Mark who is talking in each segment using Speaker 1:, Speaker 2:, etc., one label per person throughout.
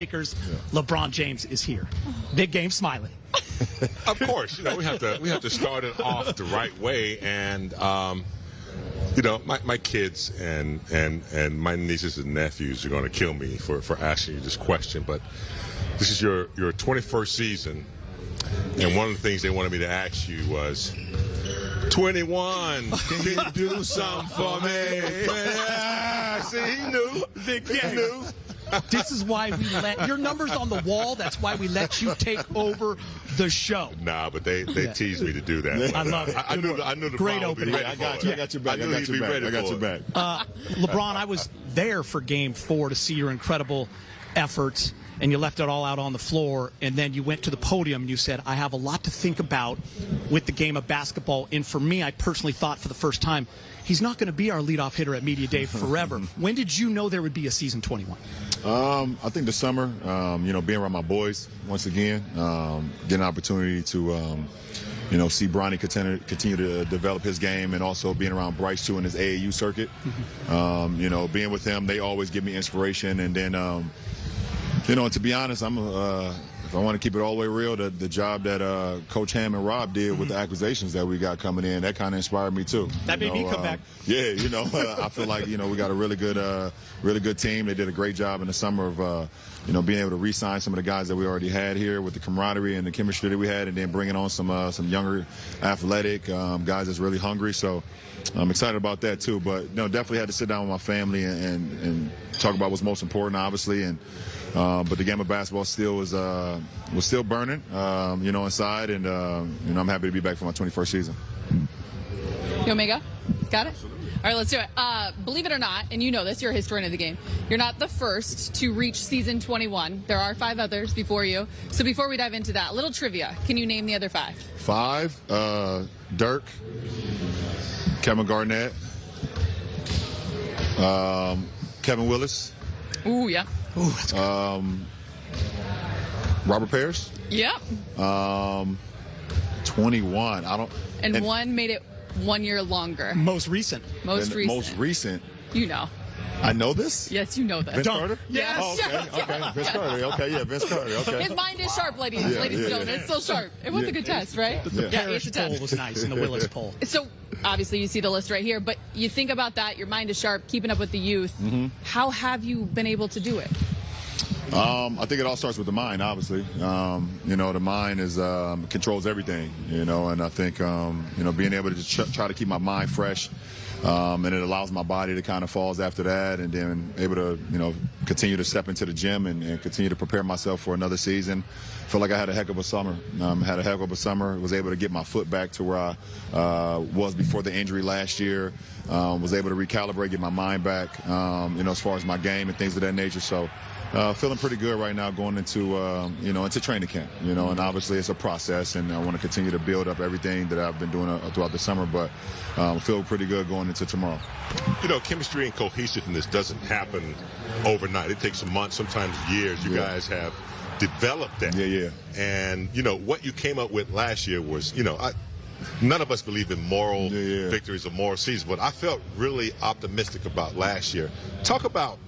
Speaker 1: Lakers, Lebron James is here. Big game smiling.
Speaker 2: Of course, we have to start it off the right way, and my kids and my nieces and nephews are going to kill me for asking you this question, but this is your 21st season, and one of the things they wanted me to ask you was, 21, can you do something for me? Yeah, see, he knew.
Speaker 1: Big game.
Speaker 2: He knew.
Speaker 1: This is why we let your numbers on the wall. That's why we let you take over the show.
Speaker 2: Nah, but they teased me to do that.
Speaker 1: I love it.
Speaker 2: I knew the
Speaker 1: great
Speaker 2: crowd would be
Speaker 1: opening.
Speaker 2: ready
Speaker 3: I got
Speaker 2: for
Speaker 3: you.
Speaker 2: it.
Speaker 3: I got your back. I got your back. I got your back.
Speaker 1: LeBron, I was there for Game 4 to see your incredible efforts, and you left it all out on the floor, and then you went to the podium and you said, I have a lot to think about with the game of basketball. And for me, I personally thought for the first time, he's not going to be our leadtic hitter at Media Day forever. When did you know there would be a season 21?
Speaker 3: I think the summer, being around my boys once again, getting an opportunity to, see Bronny continue to develop his game, and also being around Bryce too in his AAU circuit. Being with them, they always give me inspiration. And then, and to be honest, if I want to keep it all the way real, the job that Coach Ham and Rob did with the acquisitions that we got coming in, that kind of inspired me too.
Speaker 1: That made me come back.
Speaker 3: Yeah, I feel like we got a really good team. They did a great job in the summer of being able to re-sign some of the guys that we already had here with the camaraderie and the chemistry that we had, and then bringing on some younger, athletic guys that's really hungry. So I'm excited about that too. But definitely had to sit down with my family and talk about what's most important, obviously. And but the game of basketball was still burning, inside, and I'm happy to be back for my 21st season.
Speaker 4: You want me to go? Got it? All right, let's do it. Believe it or not, and you know this, you're a historian of the game, you're not the first to reach season 21. There are 5 others before you. So before we dive into that, a little trivia. Can you name the other 5?
Speaker 3: 5, Dirk, Kevin Garnett, Kevin Willis.
Speaker 4: Ooh, yeah.
Speaker 1: Ooh, that's good.
Speaker 3: Robert Parrish.
Speaker 4: Yep.
Speaker 3: 21.
Speaker 4: And one made it 1 year longer.
Speaker 1: Most recent.
Speaker 4: Most recent. You know.
Speaker 3: I know this?
Speaker 4: Yes, you know that.
Speaker 3: Vince Carter?
Speaker 4: Yes.
Speaker 3: Oh, okay. Vince Carter. Okay, yeah, Vince Carter. Okay.
Speaker 4: His mind is sharp, ladies and gentlemen. It's still sharp. It was a good test, right?
Speaker 1: The Parrish
Speaker 4: it's a test.
Speaker 1: poll was nice, and the Willis poll.
Speaker 4: So, obviously, you see the list right here, but you think about that, your mind is sharp, keeping up with the youth. How have you been able to do it?
Speaker 3: I think it all starts with the mind, obviously. The mind controls everything, and I think, being able to try to keep my mind fresh, and it allows my body to kind of falls after that, and then able to, continue to step into the gym and continue to prepare myself for another season. I feel like I had a heck of a summer. Was able to get my foot back to where I was before the injury last year. Was able to recalibrate, get my mind back, as far as my game and things of that nature. So, feeling pretty good right now going into into training camp, and obviously it's a process, and I want to continue to build up everything that I've been doing throughout the summer, but feel pretty good going into tomorrow.
Speaker 2: Chemistry and cohesiveness doesn't happen overnight. It takes months, sometimes years. You guys have developed that.
Speaker 3: Yeah.
Speaker 2: And, what you came up with last year was, none of us believe in moral victories or moral seasons, but I felt really optimistic about last year. Talk about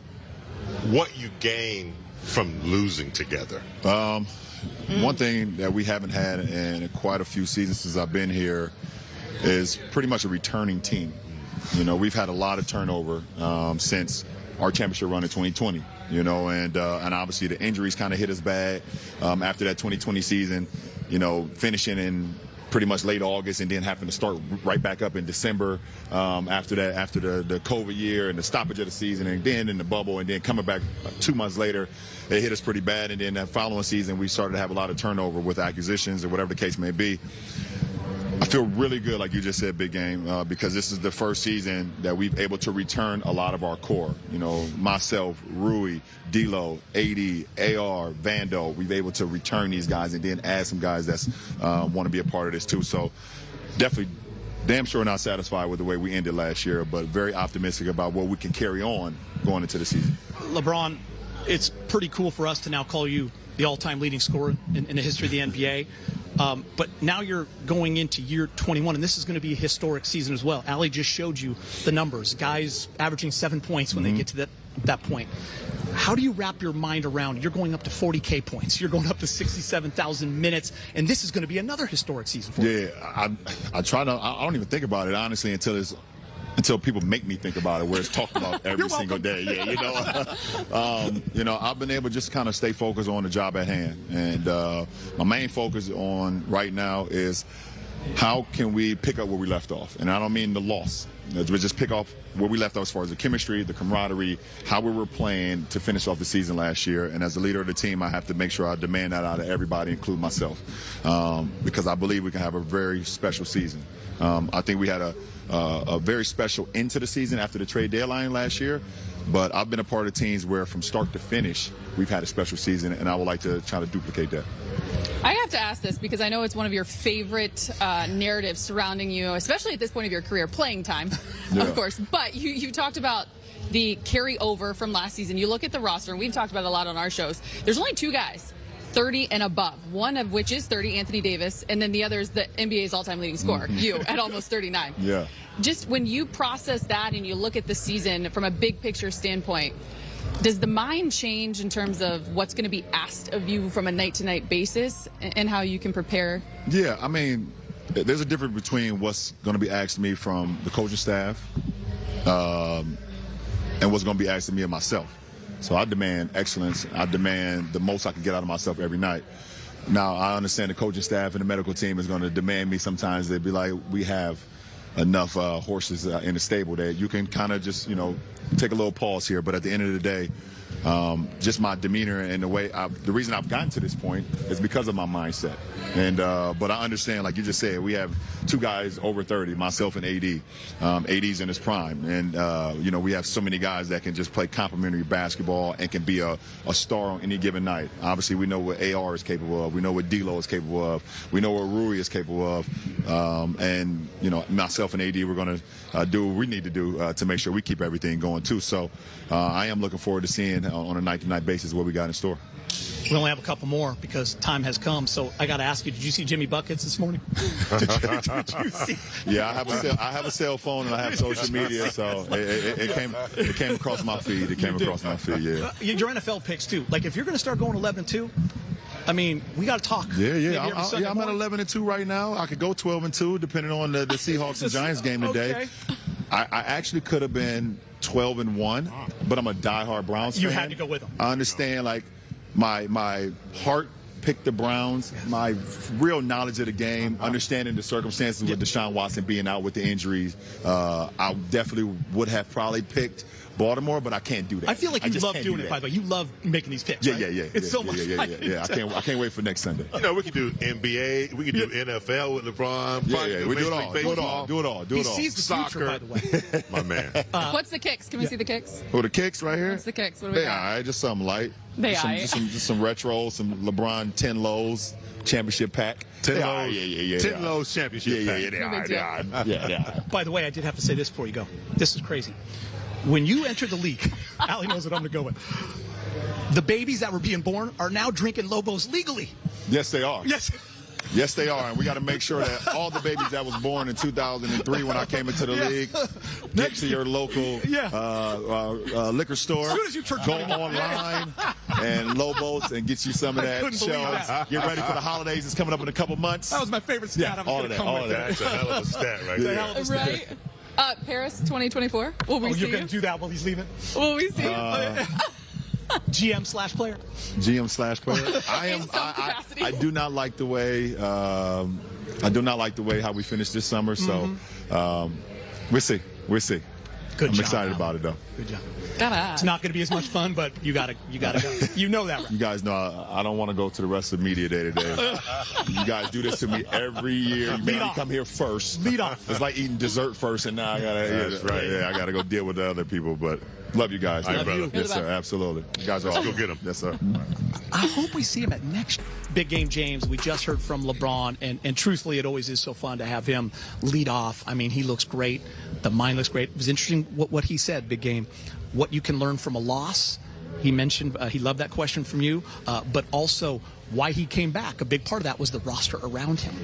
Speaker 2: what you gained from losing together.
Speaker 3: One thing that we haven't had in quite a few seasons since I've been here is pretty much a returning team. We've had a lot of turnover since our championship run in 2020, and obviously the injuries kind of hit us bad after that 2020 season, finishing in pretty much late August and then having to start right back up in December after the COVID year and the stoppage of the season, and then in the bubble, and then coming back 2 months later, it hit us pretty bad. And then that following season, we started to have a lot of turnover with acquisitions or whatever the case may be. I feel really good, like you just said, Big Game, because this is the first season that we've able to return a lot of our core. Myself, Rui, D'Lo, AD, AR, Vando, we've able to return these guys and then add some guys that want to be a part of this too. So definitely damn sure not satisfied with the way we ended last year, but very optimistic about what we can carry on going into the season.
Speaker 1: LeBron, it's pretty cool for us to now call you the all-time leading scorer in the history of the NBA. But now you're going into year 21, and this is going to be a historic season as well. Allie just showed you the numbers. Guys averaging 7 points when they get to that point. How do you wrap your mind around you're going up to 40K points, you're going up to 67,000 minutes, and this is going to be another historic season for you?
Speaker 3: Yeah, I try to. I don't even think about it honestly until people make me think about it, where it's talked about every single day. Yeah, I've been able to just kind of stay focused on the job at hand, and my main focus on right now is how can we pick up where we left off, and I don't mean the loss. We just pick off where we left off as far as the chemistry, the camaraderie, how we were playing to finish off the season last year. And as a leader of the team, I have to make sure I demand that out of everybody, including myself, because I believe we can have a very special season. I think we had a very special end to the season after the trade deadline last year, but I've been a part of teams where from start to finish, we've had a special season, and I would like to try to duplicate that.
Speaker 4: I have to ask this because I know it's one of your favorite narratives surrounding you, especially at this point of your career, playing time, of course. But you talked about the carryover from last season. You look at the roster, and we've talked about it a lot on our shows. There's only 2 guys 30 and above, one of which is 30, Anthony Davis, and then the other is the NBA's all-time leading scorer, you, at almost 39.
Speaker 3: Yeah.
Speaker 4: Just when you process that and you look at the season from a big picture standpoint, does the mind change in terms of what's going to be asked of you from a night-to-night basis and how you can prepare?
Speaker 3: Yeah, I mean, there's a difference between what's going to be asked of me from the coaching staff and what's going to be asked of me and myself. So I demand excellence. I demand the most I can get out of myself every night. Now, I understand the coaching staff and the medical team is going to demand me sometimes. They'd be like, we have enough horses in the stable that you can kind of just, take a little pause here. But at the end of the day, just my demeanor and the way the reason I've gotten to this point is because of my mindset. And but I understand, like you just said, we have 2 guys over 30, myself and AD. AD's in his prime, and we have so many guys that can just play complimentary basketball and can be a star on any given night. Obviously, we know what AR is capable of. We know what D'Lo is capable of. We know what Rui is capable of. And myself and AD, we're going to do what we need to do to make sure we keep everything going too. So I am looking forward to seeing on a night-to-night basis what we got in store.
Speaker 1: We only have a couple more because time has come. So I got to ask you, did you see Jimmy Buckets this morning? did you see?
Speaker 3: Yeah, I have a cell phone and I have social media, so it came across my feed. It came across my feed, yeah.
Speaker 1: Your NFL picks, too. Like, if you're going to start going 11-2, I mean, we got to talk.
Speaker 3: Yeah. I'm at 11-2 right now. I could go 12-2 depending on the Seahawks and Giants game today.
Speaker 1: Okay.
Speaker 3: I actually could have been 12-1, but I'm a diehard Browns fan.
Speaker 1: You had to go with them.
Speaker 3: I understand, like, my heart picked the Browns. My real knowledge of the game, understanding the circumstances with Deshaun Watson being out with the injuries, I definitely would have probably picked Baltimore, but I can't do that.
Speaker 1: I feel like you love doing it, by the way. You love making these picks, right?
Speaker 3: Yeah.
Speaker 1: It's so much fun.
Speaker 3: Yeah. I can't wait for next Sunday.
Speaker 2: We can do NBA. We can do NFL with LeBron.
Speaker 3: Yeah. We do it all. Do it all.
Speaker 1: He sees the future, by the way.
Speaker 2: My man.
Speaker 4: What's the kicks? Can we see the kicks?
Speaker 3: Oh, the kicks right here?
Speaker 4: What's the kicks? What do we got?
Speaker 3: All right, just something light.
Speaker 4: Just
Speaker 3: some retro, some LeBron 10 lows championship pack.
Speaker 2: 10 lows.
Speaker 3: Yeah.
Speaker 2: 10 lows championship pack.
Speaker 3: Yeah.
Speaker 1: By the way, I did have to say this before you go. This is crazy. When you entered the league, Allie knows what I'm going to go with. The babies that were being born are now drinking Lobos legally.
Speaker 3: Yes, they are.
Speaker 1: Yes,
Speaker 3: they are. And we got to make sure that all the babies that was born in 2003 when I came into the league get to your local liquor store.
Speaker 1: As soon as you turn
Speaker 3: go online and Lobos and get you some of that shells. Get ready for the holidays. It's coming up in a couple months.
Speaker 1: That was my favorite stat.
Speaker 3: Yeah, all of that.
Speaker 2: That's a hell of a stat right there.
Speaker 4: Right? Paris 2024. Will we see
Speaker 1: you're going to do that while he's leaving?
Speaker 4: Will we see
Speaker 1: GM/player.
Speaker 3: I do not like the way how we finished this summer. So we'll see.
Speaker 1: Good
Speaker 3: I'm
Speaker 1: job,
Speaker 3: excited
Speaker 1: Alan.
Speaker 3: about it though.
Speaker 1: Good job. It's not going to be as much fun, but you gotta go. You know that, right?
Speaker 3: You guys know I don't want to go to the rest of the media day today. You guys do this to me every year. You make me come here first.
Speaker 1: Lead off.
Speaker 3: It's like eating dessert first, and now I gotta.
Speaker 2: That's right.
Speaker 3: Yeah, I gotta go deal with the other people. But love you guys.
Speaker 2: All right, brother.
Speaker 3: Yes, sir. Absolutely. You guys are
Speaker 2: Let's
Speaker 3: awesome.
Speaker 2: go get them.
Speaker 3: Yes, sir.
Speaker 1: I hope we see him at next Big Game James. We just heard from LeBron, and truthfully, it always is so fun to have him lead off. I mean, he looks great. The mind looks great. It was interesting what he said, Big Game. What you can learn from a loss He mentioned he loved that question from you, but also why he came back. A big part of that was the roster around him.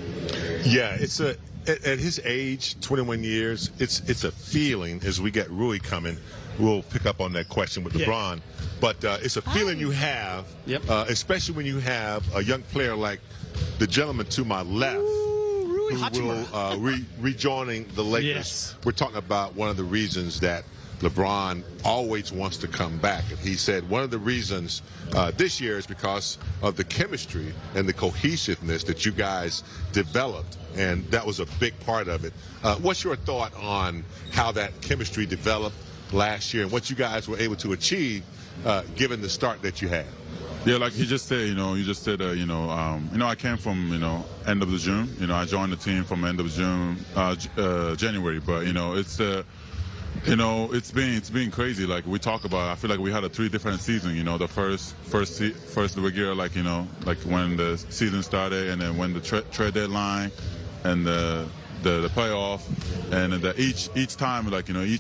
Speaker 2: Yeah, it's at his age, 21 years, it's a feeling. As we get Rui coming, we'll pick up on that question with LeBron. But it's a feeling you have, especially when you have a young player like the gentleman to my left, who will rejoining the Lakers.
Speaker 1: Yes.
Speaker 2: We're talking about one of the reasons that LeBron always wants to come back. And he said one of the reasons this year is because of the chemistry and the cohesiveness that you guys developed. And that was a big part of it. What's your thought on how that chemistry developed last year and what you guys were able to achieve given the start that you had?
Speaker 5: Yeah, like he just said, I came from, end of the June. I joined the team from end of June, January. But, it's been crazy. Like we talk about, I feel like we had a 3 different seasons. The first year, like when the season started, and then when the trade deadline, and the playoff, and each time,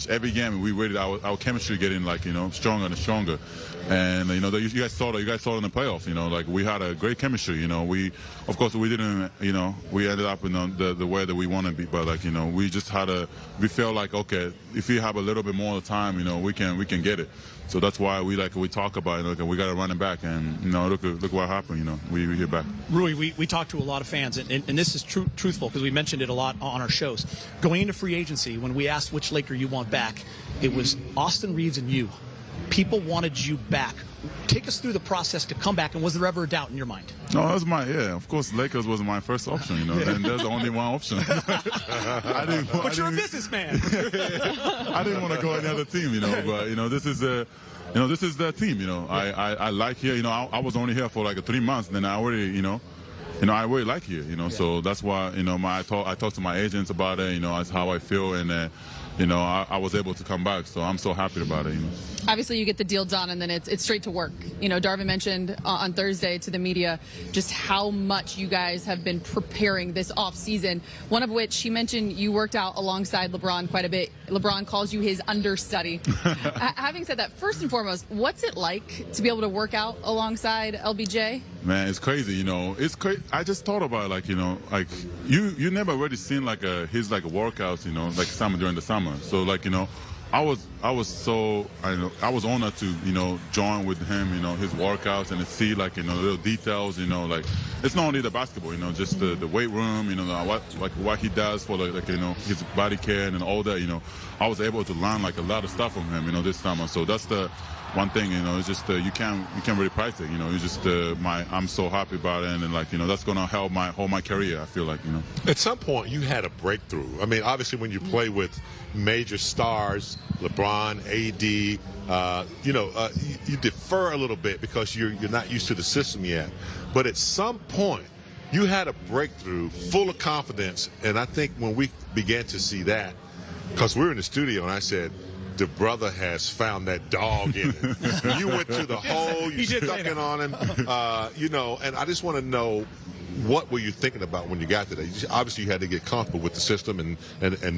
Speaker 5: every game we waited, our chemistry getting stronger and stronger. And you guys saw it in the playoff. Like we had a great chemistry. We didn't. We ended up in the way that we want to be, but we felt like, okay, if we have a little bit more time, we can get it. So that's why we talk about it. We got to run it back, and look what happened. We get back.
Speaker 1: Rui, we talk to a lot of fans, and this is truthful because we mentioned it a lot on our shows. Going into free agency, when we asked which Laker you want back, it was Austin Reeves and you. People wanted you back. Take us through the process to come back, and was there ever a doubt in your mind?
Speaker 5: No, that was of course, Lakers was my first option, and there's only one option.
Speaker 1: But you're a businessman.
Speaker 5: I didn't want to go any other team, but, this is the team, I like here, I was only here for like 3 months, then I already, I really like here, so that's why, I talked to my agents about it, that's how I feel, and I was able to come back, so I'm so happy about it.
Speaker 4: Obviously, you get the deal done, and then it's straight to work. Darvin mentioned on Thursday to the media just how much you guys have been preparing this off season. One of which he mentioned you worked out alongside LeBron quite a bit. LeBron calls you his understudy. Having said that, first and foremost, what's it like to be able to work out alongside LBJ?
Speaker 5: Man, it's crazy. It's crazy. I just thought about you never really seen his workouts. Summer during the summer. So I was honored to join with him, his workouts, and to see little details, it's not only the basketball, just the weight room, what he does for his body care and all that, I was able to learn a lot of stuff from him, this summer. So that's the one thing, it's just you can't really price it, it's just I'm so happy about it, and that's gonna help my career. I feel like.
Speaker 2: At some point, you had a breakthrough. I mean, obviously, when you play with major stars, LeBron, AD, you defer a little bit because you're not used to the system yet. But at some point, you had a breakthrough, full of confidence, and I think when we began to see that, because we were in the studio, and I said, the brother has found that dog in him. You went to the hole, you stuck it on him, and I just want to know, what were you thinking about when you got to that? Obviously, you had to get comfortable with the system and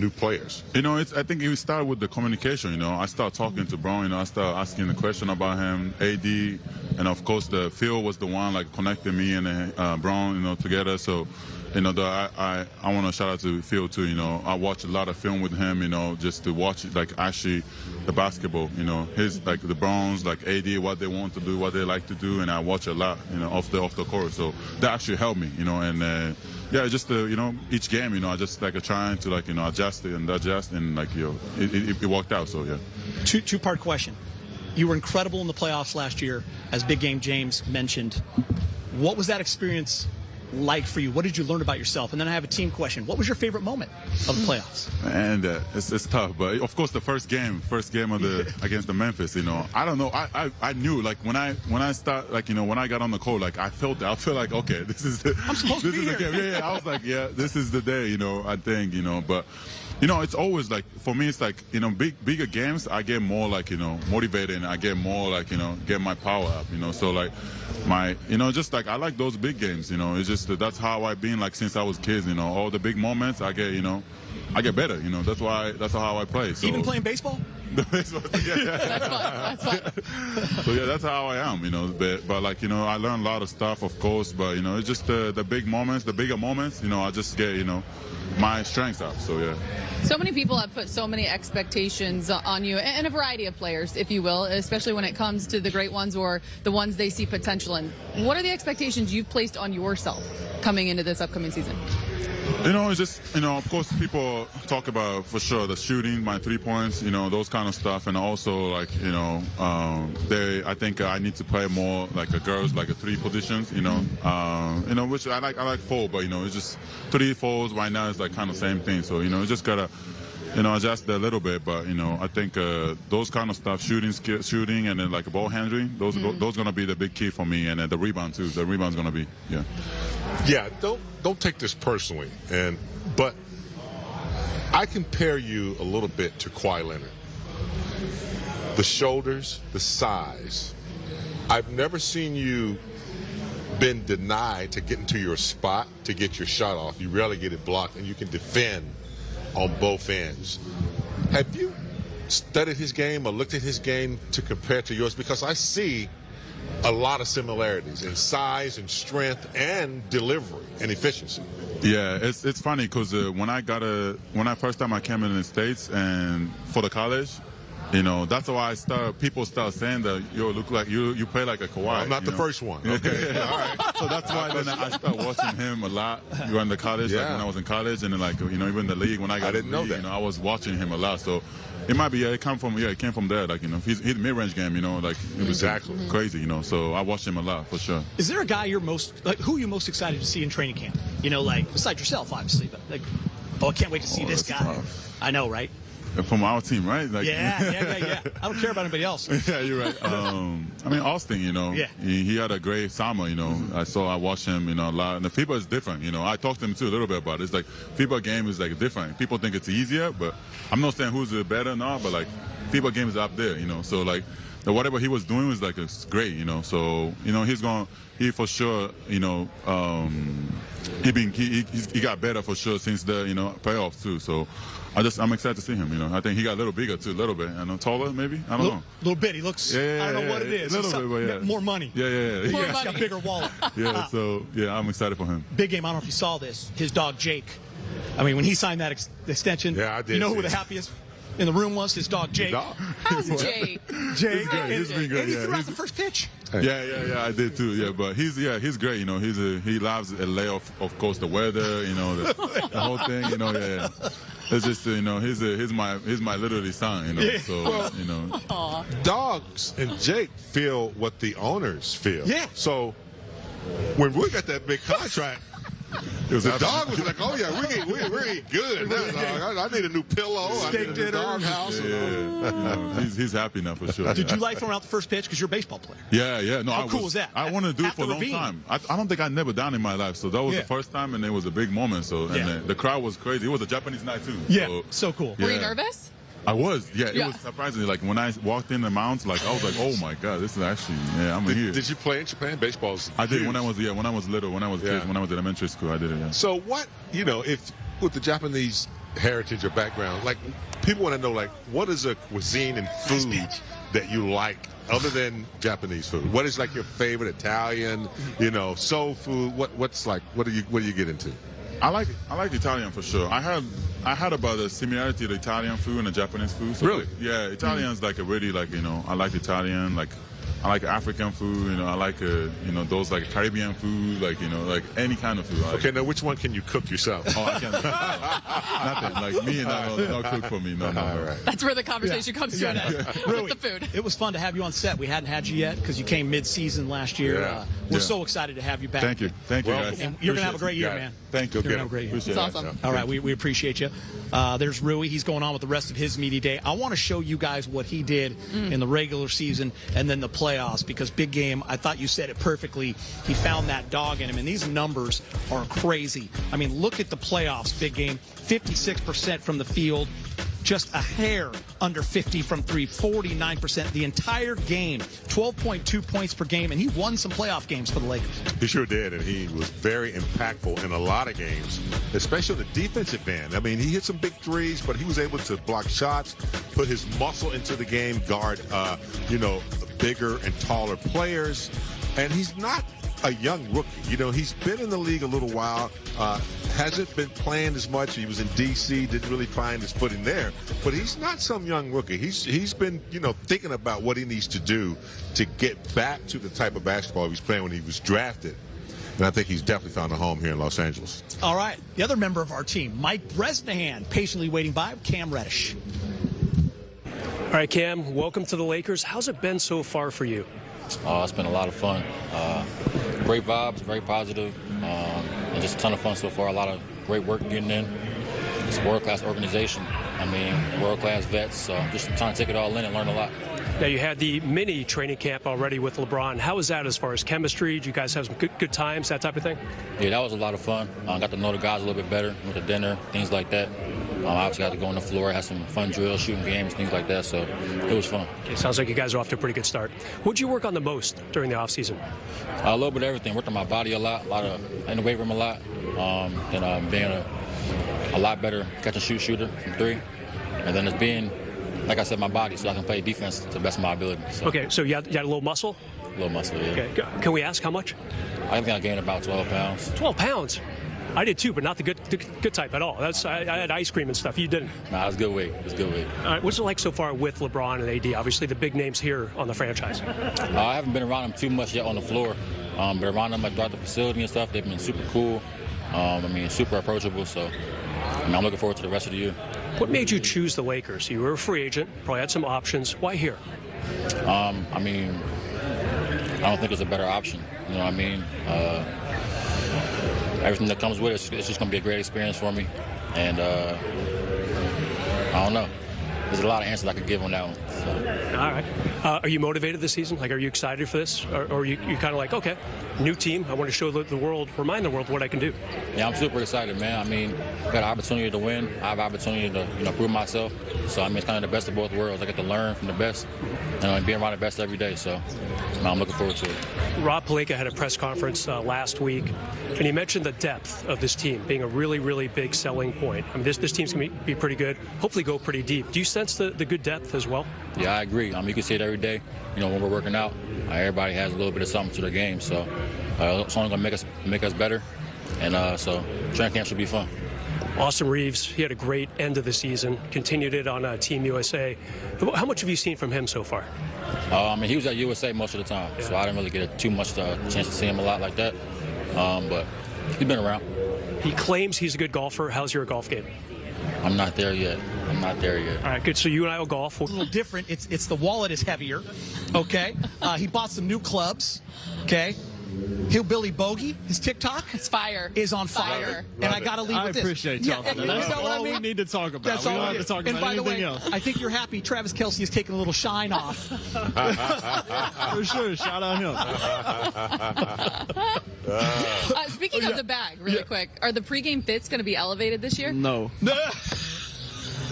Speaker 2: new players.
Speaker 5: I think it started with the communication. I started talking to Brown. I started asking the question about him, AD, and of course, the Phil was the one connecting me and Brown, together. So. I want to shout out to Phil too. I watch a lot of film with him. Just to watch actually the basketball. His the Browns, AD, what they want to do, what they like to do, and I watch a lot. Off the court. So that actually helped me. And just each game. I just trying to adjust it and adjust, and it worked out. So yeah.
Speaker 1: Two-part question. You were incredible in the playoffs last year, as Big Game James mentioned. What was that experience like for you? What did you learn about yourself? And then I have a team question. What was your favorite moment of the playoffs?
Speaker 5: And it's tough, but of course the first game of against the Memphis. I don't know. I knew when I start when I got on the court, I feel like, okay, this is the game. Yeah, I was like, yeah, this is the day. I think but. It's always for me, it's bigger games, I get more motivated, and I get more get my power up, so I like those big games, it's just that's how I've been since I was kids, all the big moments I get better, that's how I play. So.
Speaker 1: Even playing baseball?
Speaker 5: The baseball team. Yeah.
Speaker 4: That's fun.
Speaker 5: So yeah, that's how I am, you know. But like, you know, I learned a lot of stuff, of course. But you know, it's just the big moments, the bigger moments. You know, I just get, you know, my strengths out. So yeah.
Speaker 4: So many people have put so many expectations on you, and a variety of players, if you will, especially when it comes to the great ones or the ones they see potential in. What are the expectations you've placed on yourself coming into this upcoming season?
Speaker 5: You know, it's just, you know, of course, people talk about, for sure, the shooting, my 3 points, you know, those kind of stuff. And also, like, you know, I think I need to play more like a girls, like a 3 positions, you know, which I like 4, but, you know, it's just 3, 4s right now is like kind of same thing. So, you know, it's just got to, you know, adjust a little bit. But, you know, I think those kind of stuff, shooting and then like ball handling, those going to be the big key for me. And the rebound, too. The rebound's going to be, yeah.
Speaker 2: Yeah, don't take this personally, but I compare you a little bit to Kawhi Leonard. The shoulders, the size. I've never seen you been denied to get into your spot to get your shot off. You rarely get it blocked, and you can defend on both ends. Have you studied his game or looked at his game to compare to yours? Because I see a lot of similarities in size and strength and delivery and efficiency.
Speaker 5: Yeah, it's funny because when I first time I came in the States and for the college, you know, that's why people start saying that you look like you play like a Kawhi.
Speaker 2: Well, I'm not the first one. Okay.
Speaker 5: All right. So that's why then I started watching him a lot during the college, like when I was in college, and then like, you know, even the league when I got
Speaker 2: didn't know that.
Speaker 5: You know, I was watching him a lot. So it might be it came from there. Like, you know, his mid-range game, you know, like it was crazy, you know. So I watched him a lot for sure.
Speaker 1: Is there a guy who are you most excited to see in training camp? You know, like besides yourself, obviously, but like, I can't wait to see this guy.
Speaker 5: Tough.
Speaker 1: I know, right?
Speaker 5: From our team, right? Like,
Speaker 1: yeah. I don't care about anybody else.
Speaker 5: Yeah, you're right. I mean, Austin, you know, he had a great summer, you know. I watched him, you know, a lot. And the FIBA is different, you know. I talked to him, too, a little bit about it. It's like FIBA game is, like, different. People think it's easier, but I'm not saying who's better or not, but, like, FIBA game is up there, you know. So, like, whatever he was doing was, like, it's great, you know. So, you know, he for sure, you know, he got better for sure since the, you know, playoffs, too. So I'm excited to see him, you know. I think he got a little bigger, too, a little bit. I know, taller, maybe? I don't know.
Speaker 1: A little bit. He looks, I don't know what it is.
Speaker 5: A little bit, but yeah.
Speaker 1: More money.
Speaker 5: Yeah.
Speaker 1: He's got a bigger wallet.
Speaker 5: Yeah, so, yeah, I'm excited for him.
Speaker 1: Big game. I don't know if you saw this. His dog, Jake. I mean, when he signed that extension,
Speaker 2: I did.
Speaker 1: You know who the happiest in the room was? His dog, Jake.
Speaker 4: How's Jake?
Speaker 1: Jake.
Speaker 5: He's been great.
Speaker 1: And he threw out the first pitch.
Speaker 5: Yeah, I did too. Yeah, but he's great. You know, he loves LA, of course, the weather. You know, the whole thing. You know, yeah. It's just, you know, he's my literally son. You know, so you know.
Speaker 4: Aww.
Speaker 2: Dogs and Jake feel what the owners feel.
Speaker 1: Yeah.
Speaker 2: So when we got that big contract, the dog was like, "Oh yeah, we're good now, dog. I need a new pillow. I need a new dog house."
Speaker 5: Yeah. You know, he's happy now for sure.
Speaker 1: Did you like throwing out the first pitch because you're a baseball player?
Speaker 5: Yeah. No,
Speaker 1: How cool was that?
Speaker 5: I wanted to do it for a long
Speaker 1: Ravine.
Speaker 5: time. I don't think I'd never done it in my life, so that was the first time, and it was a big moment. So and the crowd was crazy. It was a Japanese night too.
Speaker 1: Yeah, so cool.
Speaker 4: Were you nervous?
Speaker 5: I was, it was surprisingly, like when I walked in the mounds, like I was like, oh my god, this is actually, I'm here.
Speaker 2: Did you play in Japan? Baseball's
Speaker 5: I did
Speaker 2: huge.
Speaker 5: when I was little, when I was kids, when I was in elementary school, I did it. Yeah.
Speaker 2: So what, you know, if with the Japanese heritage or background, like people want to know, like, what is a cuisine and food that you like other than Japanese food? What is like your favorite Italian, you know, soul food? What's like? What do you get into?
Speaker 5: I like Italian for sure. I had about the similarity of the Italian food and the Japanese food. So
Speaker 2: really?
Speaker 5: Yeah, Italian's like a really, like, you know, I like Italian, like I like African food, you know, I like you know, those like Caribbean food, like, you know, like any kind of food.
Speaker 2: Okay, now which one can you cook yourself?
Speaker 5: Oh, I can't. Nothing. Like me and no cook for me. No.
Speaker 2: All right.
Speaker 4: That's where the conversation comes to an end. With the food.
Speaker 1: It was fun to have you on set. We hadn't had you yet because you came mid-season last year.
Speaker 2: Yeah.
Speaker 1: We're so excited to have you back.
Speaker 5: Thank you,
Speaker 2: Well,
Speaker 5: guys.
Speaker 1: And you're going to have a great year, man.
Speaker 5: Thank you.
Speaker 1: You're going to have a great year.
Speaker 5: Appreciate
Speaker 4: It's
Speaker 5: it.
Speaker 4: awesome.
Speaker 1: All right, we appreciate you. There's Rui. He's going on with the rest of his media day. I want to show you guys what he did in the regular season and then the playoffs, because big game, I thought you said it perfectly. He found that dog in him, and these numbers are crazy. I mean, look at the playoffs, big game. 56% from the field, just a hair under 50 from three, 49% the entire game, 12.2 points per game, and he won some playoff games for the Lakers.
Speaker 2: He sure did, and he was very impactful in a lot of games, especially on the defensive end. I mean, he hit some big threes, but he was able to block shots, put his muscle into the game, guard, bigger and taller players, and he's not a young rookie. He's been in the league a little while, hasn't been playing as much. He was in D.C., didn't really find his footing there, but he's not some young rookie. He's been, thinking about what he needs to do to get back to the type of basketball he was playing when he was drafted. And I think he's definitely found a home here in Los Angeles.
Speaker 1: All right, the other member of our team, Mike Bresnahan, patiently waiting by, Cam Reddish.
Speaker 6: All right, Cam, welcome to the Lakers. How's it been so far for you?
Speaker 7: It's been a lot of fun. Great vibes, very positive, and just a ton of fun so far. A lot of great work getting in. It's a world-class organization. World-class vets. So just trying to take it all in and learn a lot.
Speaker 6: Now, you had the mini training camp already with LeBron. How was that as far as chemistry? Did you guys have some good times, that type of thing?
Speaker 7: Yeah, that was a lot of fun. Got to know the guys a little bit better, went to dinner, things like that. Obviously got to go on the floor, had some fun drills, shooting games, things like that, so it was fun.
Speaker 6: Okay, sounds like you guys are off to a pretty good start. What did you work on the most during the offseason?
Speaker 7: A little bit of everything. Worked on my body a lot in the weight room a lot, and being a lot better catch-and-shoot shooter from three. And then it's being, like I said, my body, so I can play defense to the best of my ability. So.
Speaker 6: Okay, so you had a little muscle?
Speaker 7: A little muscle, yeah.
Speaker 6: Okay, can we ask how much?
Speaker 7: I think I gained about 12 pounds.
Speaker 6: 12 pounds? I did too, but not the good type at all. I had ice cream and stuff. You didn't.
Speaker 7: Nah, it's good weight. It's good weight.
Speaker 6: All right, what's it like so far with LeBron and AD? Obviously, the big names here on the franchise.
Speaker 7: I haven't been around them too much yet on the floor, but around them throughout the facility and stuff, they've been super cool. Super approachable. So, I'm looking forward to the rest of the year.
Speaker 6: What made you choose the Lakers? You were a free agent, probably had some options. Why here?
Speaker 7: I don't think there's a better option. You know what I mean? Everything that comes with it, it's just going to be a great experience for me. And I don't know. There's a lot of answers I could give on that one. So.
Speaker 6: All right. Are you motivated this season? Like, are you excited for this? Or are you kind of like, okay, new team, I want to show the world, remind the world what I can do? Yeah,
Speaker 7: I'm super excited, man. I got an opportunity to win. I have an opportunity to prove myself. So, it's kind of the best of both worlds. I get to learn from the best and being around the best every day. So, I'm looking forward to it.
Speaker 6: Rob Pelinka had a press conference last week, and he mentioned the depth of this team being a really, really big selling point. This team's going to be pretty good, hopefully go pretty deep. Do you sense the good depth as well?
Speaker 7: Yeah, I agree. You can see it every day. When we're working out, everybody has a little bit of something to their game. So it's only going to make us better. And so training camp should be fun.
Speaker 6: Austin Reeves, he had a great end of the season, continued it on Team USA. How much have you seen from him so far?
Speaker 7: He was at USA most of the time, so I didn't really get too much chance to see him a lot like that. But he's been around.
Speaker 6: He claims he's a good golfer. How's your golf game?
Speaker 7: I'm not there yet. All
Speaker 6: right, good. So you and I will golf.
Speaker 1: A little different. It's the wallet is heavier. Okay. He bought some new clubs. Okay. Hillbilly Bogey, his TikTok is on fire. And I got to leave with this.
Speaker 8: I appreciate talking about that. That's all we need to talk about.
Speaker 1: That's
Speaker 8: we
Speaker 1: all
Speaker 8: don't have to talk about anything else.
Speaker 1: I think you're happy Travis Kelce is taking a little shine off.
Speaker 8: For sure. Shout out him.
Speaker 4: Speaking of the bag, really quick, are the pregame fits going to be elevated this year?
Speaker 8: No.
Speaker 4: No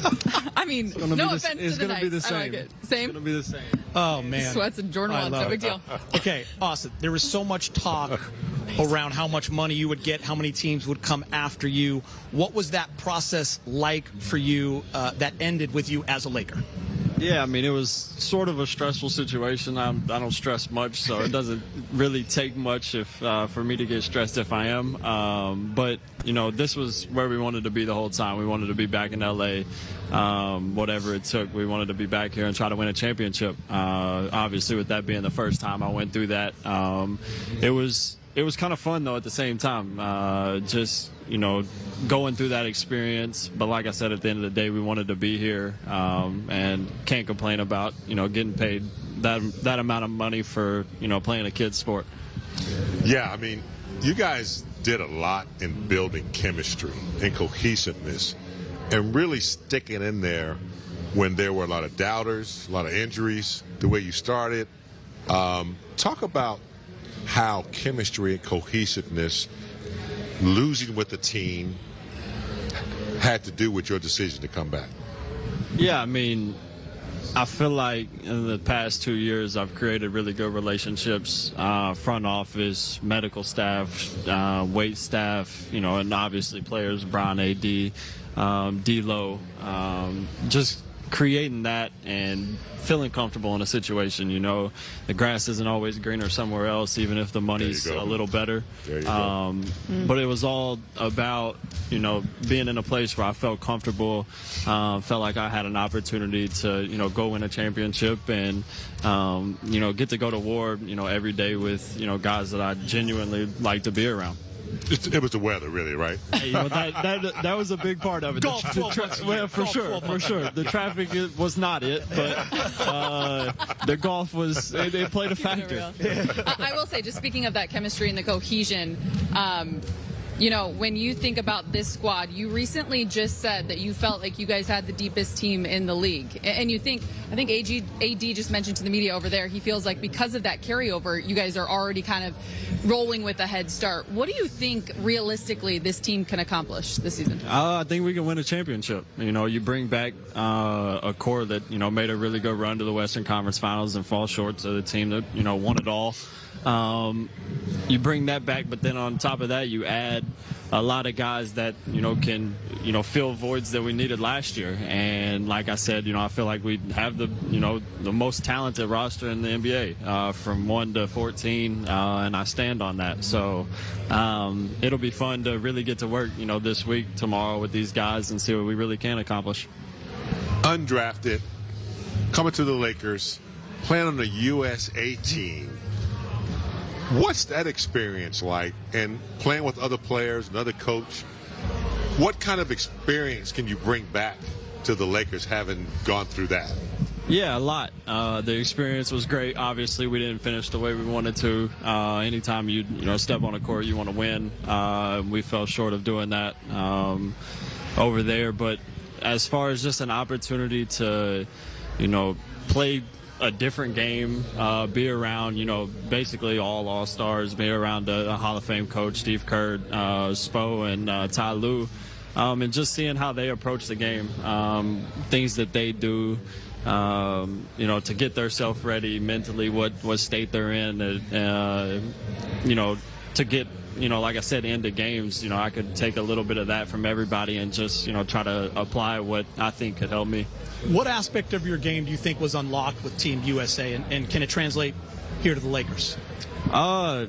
Speaker 4: offense to
Speaker 8: it's
Speaker 4: the
Speaker 8: gonna be the same.
Speaker 4: I like it. Same?
Speaker 8: It's going to be the same.
Speaker 1: Oh, man.
Speaker 4: Sweats and Jordan 1, no big deal.
Speaker 1: Okay, Austin, there was so much talk around how much money you would get, how many teams would come after you. What was that process like for you that ended with you as a Laker?
Speaker 8: Yeah, it was sort of a stressful situation. I don't stress much, so it doesn't really take much for me to get stressed if I am. But, this was where we wanted to be the whole time. We wanted to be back in L.A., whatever it took. We wanted to be back here and try to win a championship. Obviously, with that being the first time I went through that, it was kind of fun, though, at the same time. Going through that experience. But like I said, at the end of the day, we wanted to be here and can't complain about, getting paid that amount of money for, playing a kid's sport.
Speaker 2: Yeah, you guys did a lot in building chemistry and cohesiveness and really sticking in there when there were a lot of doubters, a lot of injuries, the way you started. Talk about how chemistry and cohesiveness, losing with the team, had to do with your decision to come back.
Speaker 8: Yeah, I mean, I feel like in the past 2 years I've created really good relationships, front office, medical staff, weight staff, and obviously players, Bron, AD, D-Lo, just creating that and feeling comfortable in a situation. The grass isn't always greener somewhere else, even if the money's a little better.
Speaker 2: There you go.
Speaker 8: But it was all about, being in a place where I felt comfortable, felt like I had an opportunity to, go win a championship and, get to go to war, every day with, guys that I genuinely like to be around.
Speaker 2: It was the weather, really, right?
Speaker 8: Hey, that was a big part of it.
Speaker 1: Golf 12 months a year.
Speaker 8: Well, for sure. The traffic was not it, but the golf was. They played a factor.
Speaker 4: I will say, just speaking of that chemistry and the cohesion, when you think about this squad, you recently just said that you felt like you guys had the deepest team in the league. And I think AD just mentioned to the media over there, he feels like because of that carryover, you guys are already kind of rolling with a head start. What do you think realistically this team can accomplish this season?
Speaker 8: I think we can win a championship. You bring back a core that, made a really good run to the Western Conference Finals and fall short to the team that, won it all. You bring that back, but then on top of that, you add a lot of guys that, can, fill voids that we needed last year. And like I said, I feel like we have the most talented roster in the NBA, from 1 to 14, and I stand on that. So it'll be fun to really get to work, this week, tomorrow with these guys and see what we really can accomplish.
Speaker 2: Undrafted, coming to the Lakers, playing on the USA team. What's that experience like? And playing with other players, another coach, what kind of experience can you bring back to the Lakers having gone through that?
Speaker 8: Yeah, a lot. The experience was great. Obviously, we didn't finish the way we wanted to. Anytime you step on a court, you want to win. We fell short of doing that over there. But as far as just an opportunity to, play a different game, be around, basically all All-Stars, be around a Hall of Fame coach, Steve Kerr, Spo, and Ty Lue, and just seeing how they approach the game, things that they do, to get themselves ready mentally, what state they're in, to get, like I said, into games, I could take a little bit of that from everybody and just, try to apply what I think could help me.
Speaker 1: What aspect of your game do you think was unlocked with Team USA, and can it translate here to the Lakers?
Speaker 8: I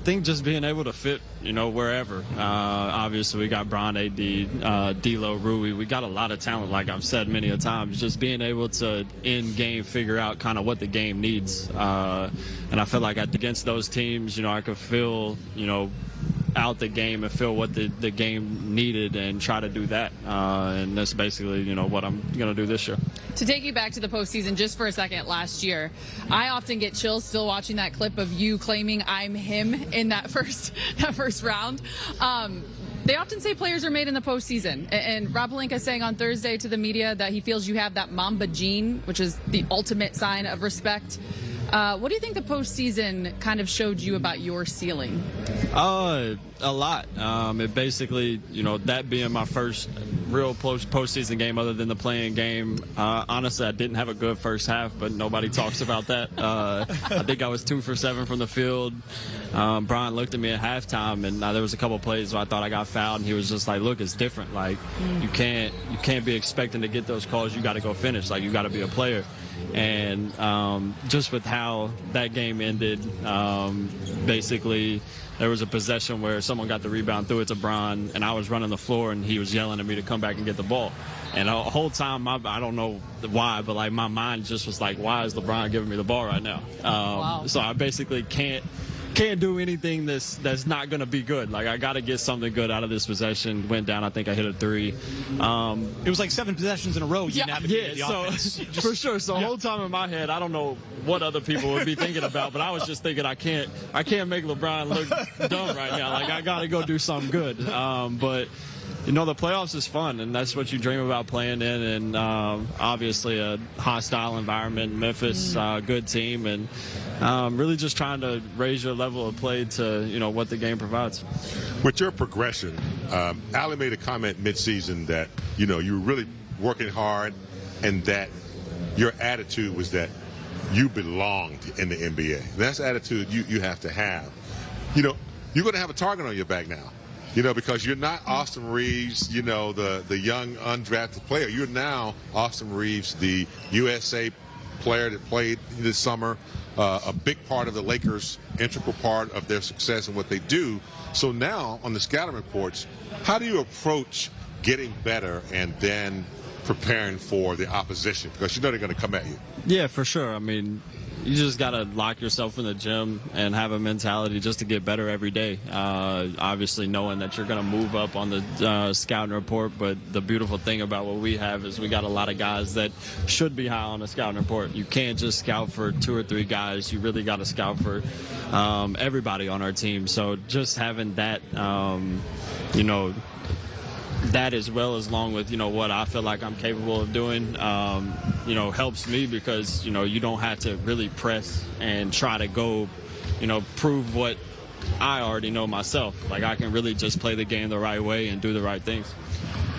Speaker 8: think just being able to fit, wherever. Obviously, we got Bron, AD, D-Lo, Rui. We got a lot of talent, like I've said many a times. Just being able to, in game, figure out kind of what the game needs. And I feel like against those teams, I could feel, out the game and feel what the game needed and try to do that. And that's basically, what I'm going to do this year.
Speaker 4: To take you back to the postseason just for a second, last year, I often get chills still watching that clip of you claiming I'm him in that first round. They often say players are made in the postseason. And Rob Pelinka saying on Thursday to the media that he feels you have that Mamba gene, which is the ultimate sign of respect. What do you think the postseason kind of showed you about your ceiling?
Speaker 8: A lot. It basically, that being my first real postseason game other than the playing game. Honestly, I didn't have a good first half, but nobody talks about that. I think I was 2 for 7 from the field. Brian looked at me at halftime, and there was a couple plays where I thought I got fouled, and he was just like, "Look, it's different. Like, you can't be expecting to get those calls. You got to go finish. Like, you got to be a player." And just with how that game ended, basically there was a possession where someone got the rebound, threw it to Bron, and I was running the floor, and he was yelling at me to come back and get the ball. And the whole time, I don't know why, but like my mind just was like, why is LeBron giving me the ball right now?
Speaker 4: Wow. So
Speaker 8: I basically can't do anything that's not going to be good. Like, I got to get something good out of this possession. Went down, I think I hit a 3.
Speaker 1: It was like 7 possessions in a row. You navigated the offense.
Speaker 8: For sure. So the whole time in my head, I don't know what other people would be thinking about, but I was just thinking I can't make LeBron look dumb right now. Like, I got to go do something good. But the playoffs is fun, and that's what you dream about playing in. And obviously a hostile environment, Memphis, good team, and really just trying to raise your level of play to what the game provides.
Speaker 2: With your progression, Allie made a comment midseason that you were really working hard, and that your attitude was that you belonged in the NBA. That's the attitude you have to have. You know, you're going to have a target on your back now, you know, because you're not Austin Reeves, you know, the young undrafted player. You're now Austin Reeves, the USA player that played this summer, a big part of the Lakers, integral part of their success and what they do. So now on the scouting reports, how do you approach getting better and then preparing for the opposition? Because you know they're going to come at you.
Speaker 8: Yeah, for sure. I mean, you just got to lock yourself in the gym and have a mentality just to get better every day. Obviously, knowing that you're going to move up on the scouting report, but the beautiful thing about what we have is we got a lot of guys that should be high on the scouting report. You can't just scout for 2 or 3 guys. You really got to scout for everybody on our team. So just having that, you know, that as well as along with, you know, what I feel like I'm capable of doing, you know, helps me because, you know, you don't have to really press and try to go, you know, prove what I already know myself. Like, I can really just play the game the right way and do the right things.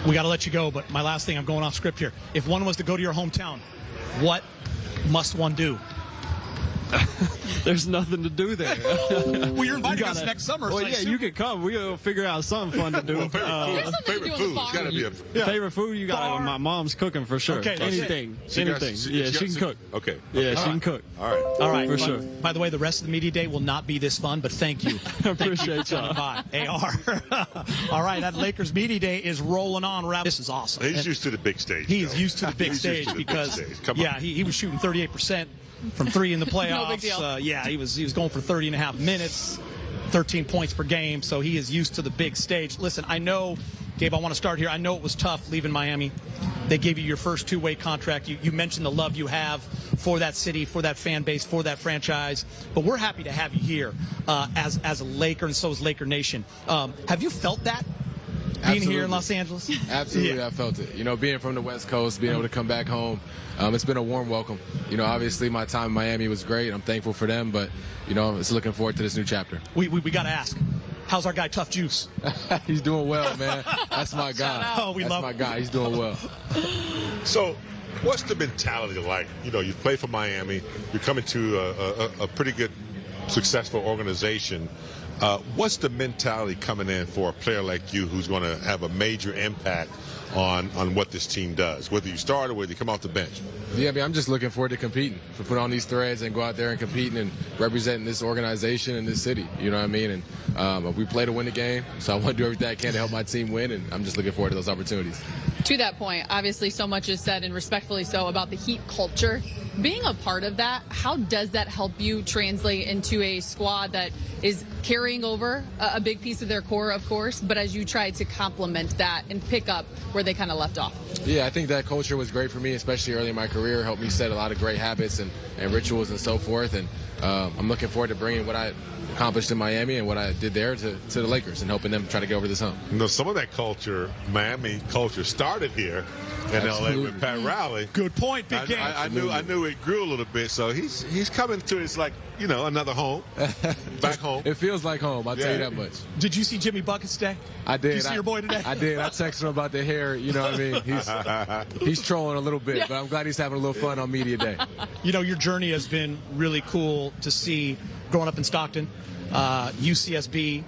Speaker 1: We got to let you go, but my last thing, I'm going off script here. If one was to go to your hometown, what must one do?
Speaker 8: There's nothing to do there.
Speaker 1: Well, you're inviting us next summer.
Speaker 8: Well,
Speaker 1: so
Speaker 8: yeah, you can come. We'll figure out something fun to do.
Speaker 2: Favorite food. It's got to be a
Speaker 8: favorite food. You got my mom's cooking for sure.
Speaker 1: Okay,
Speaker 8: anything.
Speaker 2: She
Speaker 8: can cook.
Speaker 2: Okay.
Speaker 8: Yeah, she can cook.
Speaker 2: All right.
Speaker 8: For sure.
Speaker 1: By the way, the rest of the media day will not be this fun, but thank you.
Speaker 8: Appreciate y'all.
Speaker 1: Bye. AR. All right, that Lakers media day is rolling on. This is awesome.
Speaker 2: He's used to the big stage.
Speaker 1: He's used to the big stage because, he was shooting 38% from 3 in the playoffs.
Speaker 4: No big deal.
Speaker 1: He was going for 30 and a half minutes, 13 points per game, so he is used to the big stage. Listen, I know, Gabe, I want to start here. I know it was tough leaving Miami. They gave you your first 2-way contract. You mentioned the love you have for that city, for that fan base, for that franchise. But we're happy to have you here as a Laker, and so is Laker Nation. Have you felt that? Being here in Los Angeles?
Speaker 9: Absolutely, I felt it. You know, being from the West Coast, being able to come back home, it's been a warm welcome. You know, obviously my time in Miami was great. I'm thankful for them, but, you know, I'm just looking forward to this new chapter.
Speaker 1: We got to ask, how's our guy Tough Juice?
Speaker 9: He's doing well, man. That's my guy. That's my guy. He's doing well.
Speaker 2: So, what's the mentality like? You know, you play for Miami. You're coming to a pretty good, successful organization. What's the mentality coming in for a player like you who's going to have a major impact on what this team does, whether you start or whether you come off the bench?
Speaker 9: Yeah, I mean, I'm just looking forward to competing, to put on these threads and go out there and competing and representing this organization and this city. You know what I mean? And we play to win the game, so I want to do everything I can to help my team win, and I'm just looking forward to those opportunities.
Speaker 4: To that point, obviously so much is said, and respectfully so, about the Heat culture. Being a part of that, how does that help you translate into a squad that is carrying over a big piece of their core, of course, but as you try to complement that and pick up where they kind of left off?
Speaker 9: Yeah, I think that culture was great for me, especially early in my career. Helped me set a lot of great habits and rituals and so forth. And I'm looking forward to bringing what I accomplished in Miami and what I did there to the Lakers and helping them try to get over this hump.
Speaker 2: You know, some of that culture, Miami culture, started here in LA with Pat Riley.
Speaker 1: Good point, big game.
Speaker 2: I knew it grew a little bit, so he's coming to it's like, you know, another home, back home.
Speaker 9: It feels like home, I'll tell you that much.
Speaker 1: Did you see Jimmy Buckets today?
Speaker 9: I did.
Speaker 1: Did you see your boy today?
Speaker 9: I did. I texted him about the hair, you know what I mean? He's trolling a little bit, but I'm glad he's having a little fun on media day.
Speaker 1: You know, your journey has been really cool to see growing up in Stockton, UCSB,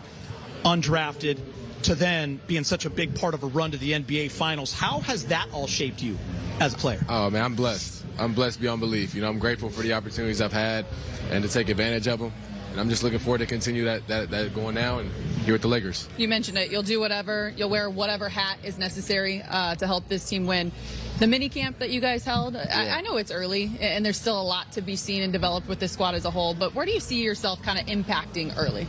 Speaker 1: undrafted, to then being such a big part of a run to the NBA Finals. How has that all shaped you as a player?
Speaker 9: Oh, man, I'm blessed. I'm blessed beyond belief. You know, I'm grateful for the opportunities I've had and to take advantage of them. And I'm just looking forward to continue that going now and here with the Lakers.
Speaker 4: You mentioned it. You'll do whatever. You'll wear whatever hat is necessary to help this team win. The mini camp that you guys held, I know it's early and there's still a lot to be seen and developed with this squad as a whole, but where do you see yourself kind of impacting early?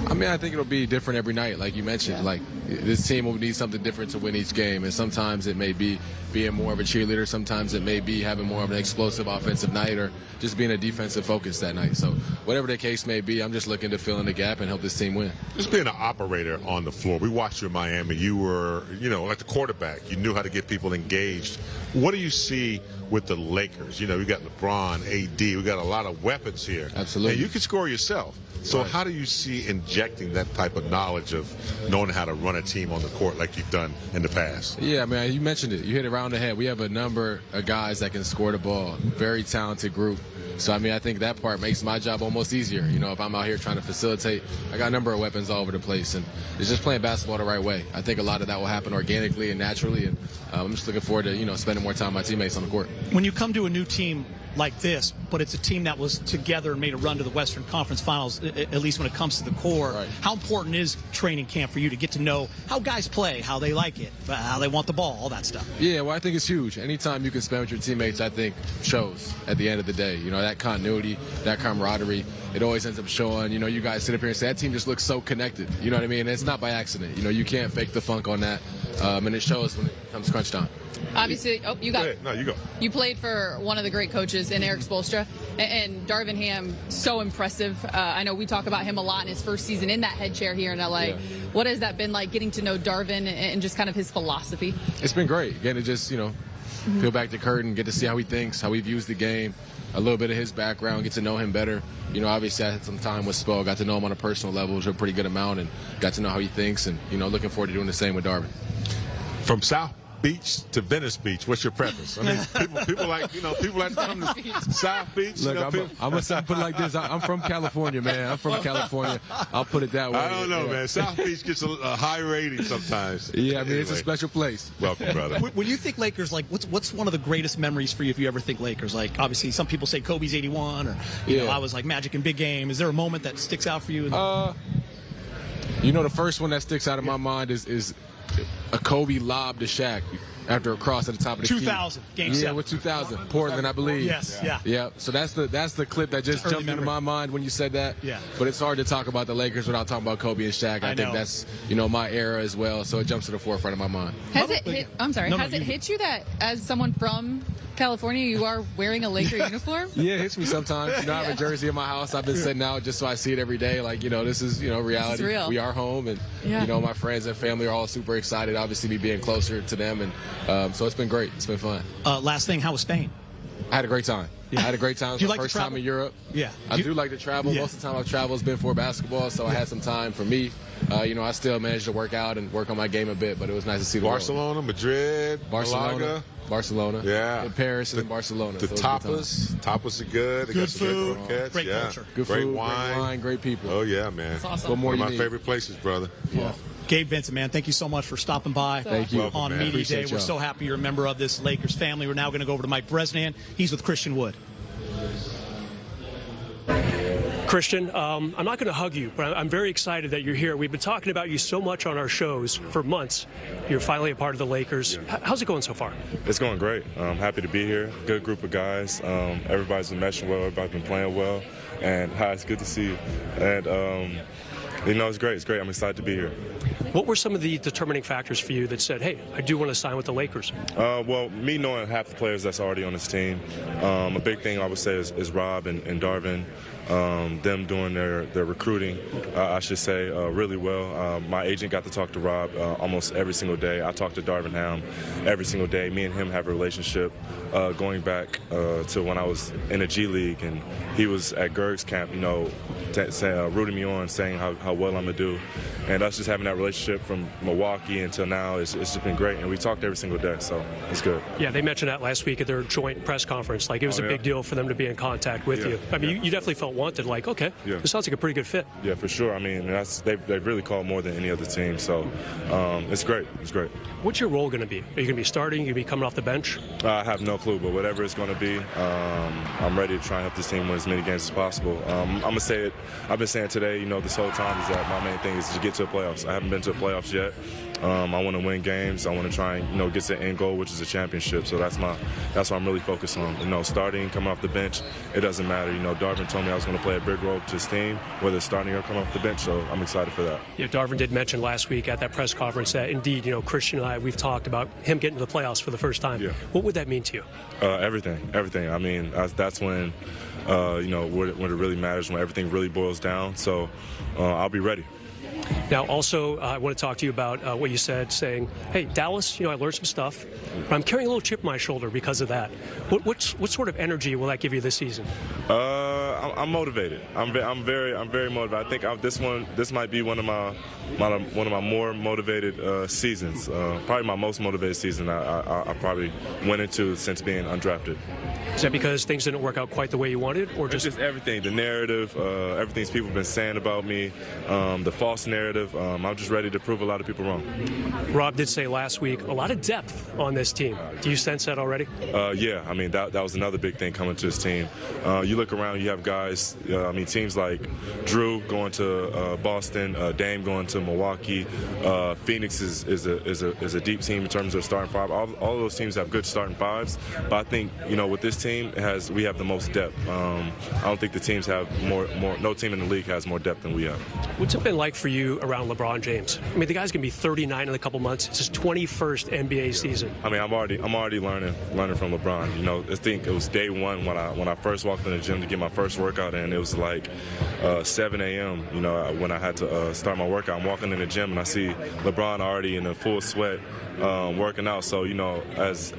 Speaker 9: I mean, I think it'll be different every night, like you mentioned. Like, this team will need something different to win each game, and sometimes it may be being more of a cheerleader, sometimes it may be having more of an explosive offensive night, or just being a defensive focus that night. So whatever the case may be, I'm just looking to fill in the gap and help this team win.
Speaker 2: Just being an operator on the floor. We watched you in Miami. You were, you know, like the quarterback. You knew how to get people engaged. What do you see with the Lakers? You know, we got LeBron, AD. We got a lot of weapons here.
Speaker 9: Absolutely.
Speaker 2: And you can score yourself. So how do you see in injecting that type of knowledge of knowing how to run a team on the court like you've done in the past?
Speaker 9: Yeah, man, you mentioned it. You hit it around the head. We have a number of guys that can score the ball. Very talented group. So, I mean, I think that part makes my job almost easier. You know, if I'm out here trying to facilitate, I got a number of weapons all over the place. And it's just playing basketball the right way. I think a lot of that will happen organically and naturally. And I'm just looking forward to, you know, spending more time with my teammates on the court.
Speaker 1: When you come to a new team like this, but it's a team that was together and made a run to the Western Conference Finals, at least when it comes to the core,
Speaker 9: Right.
Speaker 1: How important is training camp for you to get to know how guys play, how they like it, how they want the ball, all that stuff?
Speaker 9: Yeah, well, I think it's huge. Anytime you can spend with your teammates, I think shows at the end of the day. You know, that continuity, that camaraderie, it always ends up showing. You know, you guys sit up here and say, that team just looks so connected. You know what I mean? And it's not by accident. You know, you can't fake the funk on that. And it shows when it comes crunch time.
Speaker 4: Obviously, you got it.
Speaker 2: No, you go.
Speaker 4: You played for one of the great coaches in Eric Spoelstra, and Darvin Ham, so impressive. I know we talk about him a lot in his first season in that head chair here in LA.
Speaker 9: Yeah.
Speaker 4: What has that been like, getting to know Darvin and just kind of his philosophy?
Speaker 9: It's been great. Getting to just, you know, peel back the curtain, get to see how he thinks, how he views the game, a little bit of his background, get to know him better. You know, obviously I had some time with Spo, got to know him on a personal level, which was a pretty good amount, and got to know how he thinks, and, you know, looking forward to doing the same with Darvin.
Speaker 2: From South Beach to Venice Beach, what's your preference? I mean, people like to come to South Beach.
Speaker 9: Look,
Speaker 2: you know,
Speaker 9: I'm going to put it like this. I'm from California, man. I'm from California. I'll put it that way.
Speaker 2: I don't know,
Speaker 9: Yeah.
Speaker 2: man. South Beach gets a high rating sometimes.
Speaker 9: Yeah, I mean, it's a
Speaker 2: Anyway,
Speaker 9: special place.
Speaker 2: welcome, brother.
Speaker 1: When you think Lakers, like, what's one of the greatest memories for you if you ever think Lakers? Like, obviously, some people say Kobe's 81, or, you know,
Speaker 9: Yeah.
Speaker 1: I was like Magic in Big Game. Is there a moment that sticks out for you?
Speaker 9: You know, the first one that sticks out of my mind is a Kobe lob to Shaq after a cross at the top of the key.
Speaker 1: 2000, Game
Speaker 9: Yeah,
Speaker 1: 7.
Speaker 9: with 2000, Portland, I believe.
Speaker 1: Yes, yeah.
Speaker 9: Yeah, so that's the clip that just
Speaker 1: Early
Speaker 9: jumped into
Speaker 1: memory.
Speaker 9: my mind when you said that.
Speaker 1: Yeah.
Speaker 9: But it's hard to talk about the Lakers without talking about Kobe and Shaq. I think
Speaker 1: know.
Speaker 9: that's, you know, my era as well, so it jumps to the forefront of my mind.
Speaker 4: Has it hit? I'm sorry.
Speaker 1: No,
Speaker 4: has
Speaker 1: no,
Speaker 4: it
Speaker 1: you-
Speaker 4: hit you that as someone from California, you are wearing a Laker uniform?
Speaker 9: Yeah, it hits me sometimes. You know, I have a jersey in my house. I've been sitting out just so I see it every day. Like, you know, this is, you know, reality.
Speaker 4: This is real.
Speaker 9: We are home, and,
Speaker 4: Yeah.
Speaker 9: you know, my friends and family are all super excited, obviously, me being closer to them. And so it's been great. It's been fun.
Speaker 1: Last thing, how was Spain?
Speaker 9: I had a great time.
Speaker 1: Yeah.
Speaker 9: I had a great time. It was
Speaker 1: Do you
Speaker 9: my
Speaker 1: like to
Speaker 9: first time
Speaker 1: travel?
Speaker 9: in Europe.
Speaker 1: Yeah.
Speaker 9: I do like to travel.
Speaker 1: Yeah.
Speaker 9: Most of the time I've traveled has been for basketball, so I had some time for me. You know, I still managed to work out and work on my game a bit, but it was nice to see the world.
Speaker 2: Barcelona, Madrid, Malaga.
Speaker 9: Barcelona.
Speaker 2: Yeah.
Speaker 9: In Paris and Barcelona.
Speaker 2: The
Speaker 9: So it was a good time.
Speaker 2: tapas are good. They
Speaker 1: Good
Speaker 2: got some
Speaker 1: food,
Speaker 2: great croquettes.
Speaker 1: great
Speaker 2: yeah.
Speaker 1: culture.
Speaker 9: Good
Speaker 2: great
Speaker 9: food,
Speaker 2: wine.
Speaker 9: great wine, great people.
Speaker 2: Oh yeah, man.
Speaker 4: That's awesome.
Speaker 9: What more
Speaker 2: One
Speaker 9: you
Speaker 2: of my
Speaker 9: need?
Speaker 2: favorite places, brother.
Speaker 9: Yeah.
Speaker 1: Gabe Vincent, man, thank you so much for stopping by.
Speaker 9: Thank you.
Speaker 2: Welcome,
Speaker 1: On
Speaker 2: man.
Speaker 1: Media Day.
Speaker 9: Appreciate
Speaker 1: We're
Speaker 9: y'all.
Speaker 1: so happy you're a member of this Lakers family. We're now going to go over to Mike Bresnan. He's with Christian Wood.
Speaker 6: Christian, I'm not going to hug you, but I'm very excited that you're here. We've been talking about you so much on our shows for months. You're finally a part of the Lakers. How's it going so far?
Speaker 10: It's going great. I'm happy to be here. Good group of guys. Everybody's been meshing well. Everybody's been playing well. And hi, it's good to see you. And, you know, it's great. It's great. I'm excited to be here.
Speaker 6: What were some of the determining factors for you that said, hey, I do want to sign with the Lakers?
Speaker 10: Well, me knowing half the players that's already on this team, a big thing I would say is Rob and Darvin. Them doing their recruiting, I should say, really well. My agent got to talk to Rob almost every single day. I talk to Darvin Ham every single day. Me and him have a relationship going back to when I was in the G League, and he was at Gerg's camp, you know, rooting me on, saying how well I'm going to do. And us just having that relationship from Milwaukee until now, it's just been great. And we talked every single day, so it's good.
Speaker 6: Yeah, they mentioned that last week at their joint press conference. Like, it was a big deal for them to be in contact with you. I mean, you definitely felt wanted. Like, okay, this sounds like a pretty good fit.
Speaker 10: Yeah, for sure. I mean, they've really called more than any other team, so it's great. It's great.
Speaker 6: What's your role going to be? Are you going to be starting? Are you going to be coming off the bench?
Speaker 10: I have no clue, but whatever it's going to be, I'm ready to try and help this team win as many games as possible. I'm going to say it. I've been saying today, you know, this whole time is that my main thing is to get to the playoffs. I haven't been to the playoffs yet. I want to win games. I want to try and, you know, get to the end goal, which is a championship. So that's what I'm really focused on. You know, starting, coming off the bench, it doesn't matter. You know, Darvin told me I was going to play a big role to his team, whether it's starting or coming off the bench. So I'm excited for that.
Speaker 6: Yeah, Darvin did mention last week at that press conference that indeed, you know, Christian and I, we've talked about him getting to the playoffs for the first time.
Speaker 10: Yeah.
Speaker 6: What would that mean to you?
Speaker 10: Everything. I mean, that's when, you know, when it really matters, when everything really boils down. So I'll be ready.
Speaker 6: Now, also, I want to talk to you about what you said, saying, hey, Dallas, you know, I learned some stuff, but I'm carrying a little chip on my shoulder because of that. What sort of energy will that give you this season?
Speaker 10: I'm motivated. I'm very motivated. I think this might be one of my more motivated seasons. Probably my most motivated season I probably went into since being undrafted.
Speaker 6: Is that because things didn't work out quite the way you wanted, or
Speaker 10: just everything, the narrative, everything people have been saying about me, the false narrative? I'm just ready to prove a lot of people wrong.
Speaker 6: Rob did say last week a lot of depth on this team. Do you sense that already?
Speaker 10: Yeah, I mean that was another big thing coming to this team. You look around, you have guys. Teams like Drew going to Boston, Dame going to Milwaukee. Phoenix is a deep team in terms of starting five. All of those teams have good starting fives, but I think with this team we have the most depth. I don't think the teams have more. No team in the league has more depth than we have.
Speaker 6: What's it been like for you around LeBron James? I mean, the guy's gonna be 39 in a couple months. It's his 21st NBA season.
Speaker 10: I mean, I'm already learning from LeBron. I think it was day one when I first walked in the gym to get my first workout in. It was like 7 a.m. When I had to start my workout. I'm walking in the gym and I see LeBron already in a full sweat working out. So as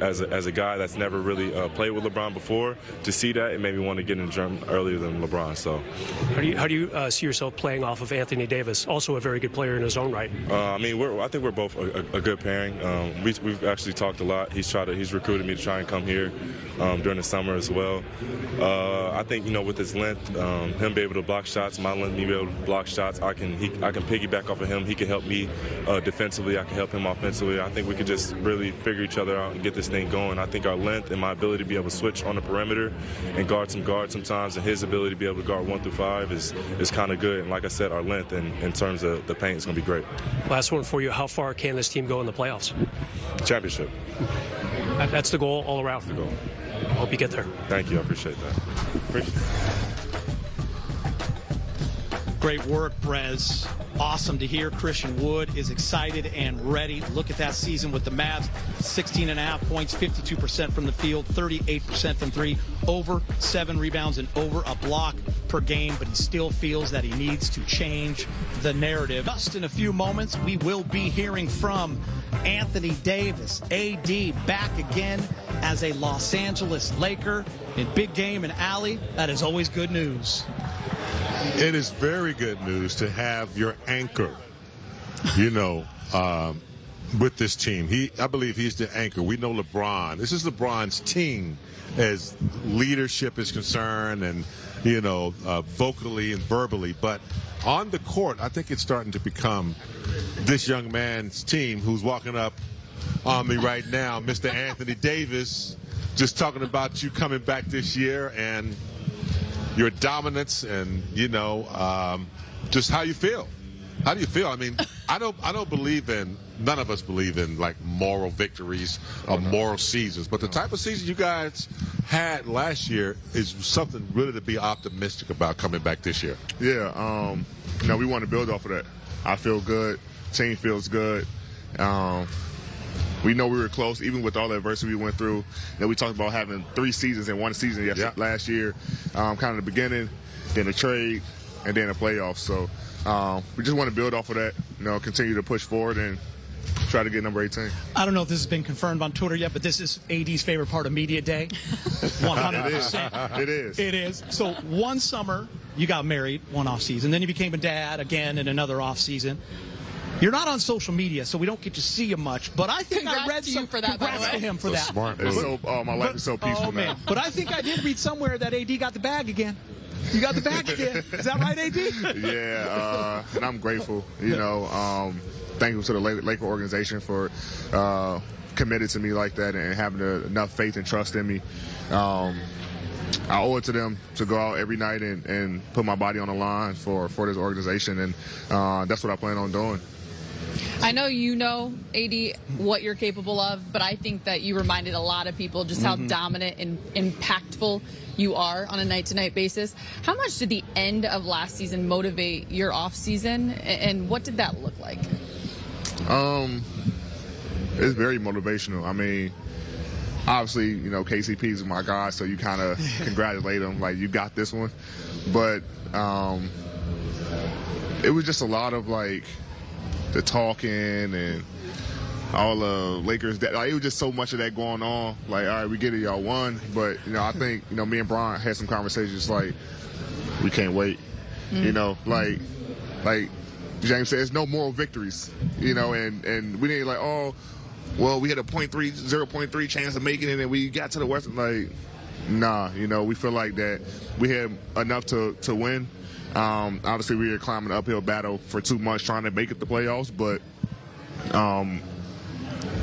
Speaker 10: a guy that's never really played with LeBron before, to see that, it made me want to get in the gym earlier than LeBron. So
Speaker 6: how do you see yourself playing off of Anthony Davis, also a very good player in his own right?
Speaker 10: I think we're both a good pairing. We've actually talked a lot. He's recruited me to try and come here during the summer as well. I think with his length, him be able to block shots, my length, me be able to block shots. I can piggyback off of him. He can help me defensively. I can help him offensively. I think we could just really figure each other out and get this thing going. I think our length and my ability to be able to switch on the perimeter and guard some guards sometimes, and his ability to be able to guard 1 through 5 is kind of good. And like I said, our length in terms of the paint is going to be great.
Speaker 6: Last one for you. How far can this team go in the playoffs?
Speaker 10: Championship.
Speaker 6: That's the goal all around.
Speaker 10: That's the goal.
Speaker 6: I hope you get there.
Speaker 10: Thank you. I appreciate that.
Speaker 1: Great work, Brez. Awesome to hear. Christian Wood is excited and ready. Look at that season with the Mavs. 16.5 points, 52% from the field, 38% from three, over 7 rebounds and over a block per game, but he still feels that he needs to change the narrative. Just in a few moments, we will be hearing from Anthony Davis, AD, back again as a Los Angeles Laker in big game and alley. That is always good news.
Speaker 2: It is very good news to have your anchor, with this team. I believe he's the anchor. We know LeBron. This is LeBron's team as leadership is concerned and, vocally and verbally. But on the court, I think it's starting to become this young man's team who's walking up on me right now, Mr. Anthony Davis, just talking about you coming back this year and your dominance and, just how you feel. How do you feel? I mean, I don't believe in, none of us believe in like moral victories or moral seasons, but the type of season you guys had last year is something really to be optimistic about coming back this year.
Speaker 11: Yeah, we want to build off of that. I feel good. Team feels good. We know we were close, even with all the adversity we went through. We talked about having 3 seasons in one season last year, kind of the beginning, then the trade, and then the playoffs. So we just want to build off of that, continue to push forward and try to get number 18.
Speaker 1: I don't know if this has been confirmed on Twitter yet, but this is AD's favorite part of Media Day. 100%.
Speaker 11: It is.
Speaker 1: It is. So one summer, you got married, one off season. Then you became a dad again in another off season. You're not on social media, so we don't get to see you much. But I think I read some
Speaker 4: for that.
Speaker 1: Congrats to him for that.
Speaker 2: Smart.
Speaker 11: My life is so peaceful now.
Speaker 1: Man. But I think I did read somewhere that AD got the bag again. You got the bag again. Is that right, AD?
Speaker 11: Yeah, and I'm grateful. Thank you to the Laker organization for committed to me like that and having enough faith and trust in me. I owe it to them to go out every night and put my body on the line for this organization, and that's what I plan on doing.
Speaker 4: I know AD, what you're capable of, but I think that you reminded a lot of people just how dominant and impactful you are on a night-to-night basis. How much did the end of last season motivate your off-season, and what did that look like?
Speaker 11: It's very motivational. I mean, obviously, KCP is my guy, so you kind of congratulate him, like, you got this one. But it was just a lot of, like, the talking and all the Lakers. It was just so much of that going on. Like, all right, we get it, y'all won. But, I think, me and Bron had some conversations like, we can't wait. You know, like James said, there's no moral victories, you know, and we didn't like, oh, well, we had a 0.3 chance of making it and we got to the Western. Like, nah, you know, we feel like that we had enough to win. Obviously, we were climbing an uphill battle for 2 months trying to make it the playoffs, but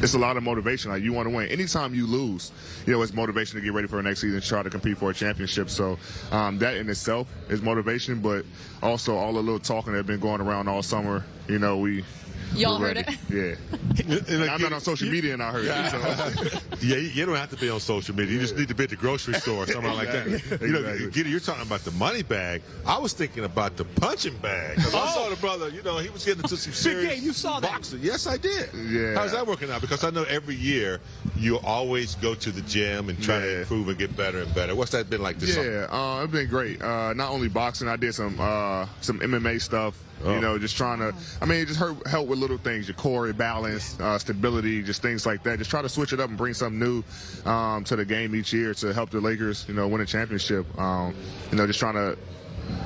Speaker 11: it's a lot of motivation. Like, you want to win. Anytime you lose, you know, it's motivation to get ready for the next season, try to compete for a championship. So that in itself is motivation, but also all the little talking that have been going around all summer, you know,
Speaker 4: Y'all
Speaker 11: we're
Speaker 4: heard
Speaker 11: ready.
Speaker 4: it?
Speaker 11: Yeah. I'm not on social media and I heard it. So.
Speaker 12: Yeah, you don't have to be on social media. You just need to be at the grocery store or something like that. You know, Giddy, you're talking about the money bag. I was thinking about the punching bag. 'Cause I saw the brother, you know, he was getting into some serious
Speaker 1: Big game, you saw that.
Speaker 12: boxing. Yes, I did.
Speaker 11: Yeah.
Speaker 12: How's that working out? Because I know every year you always go to the gym and try to improve and get better and better. What's that been like this summer?
Speaker 11: Yeah, it's been great. Not only boxing, I did some MMA stuff. You know, just trying to, I mean, it just help with little things, your core, your balance, stability, just things like that. Just try to switch it up and bring something new to the game each year to help the Lakers, you know, win a championship. You know, just trying to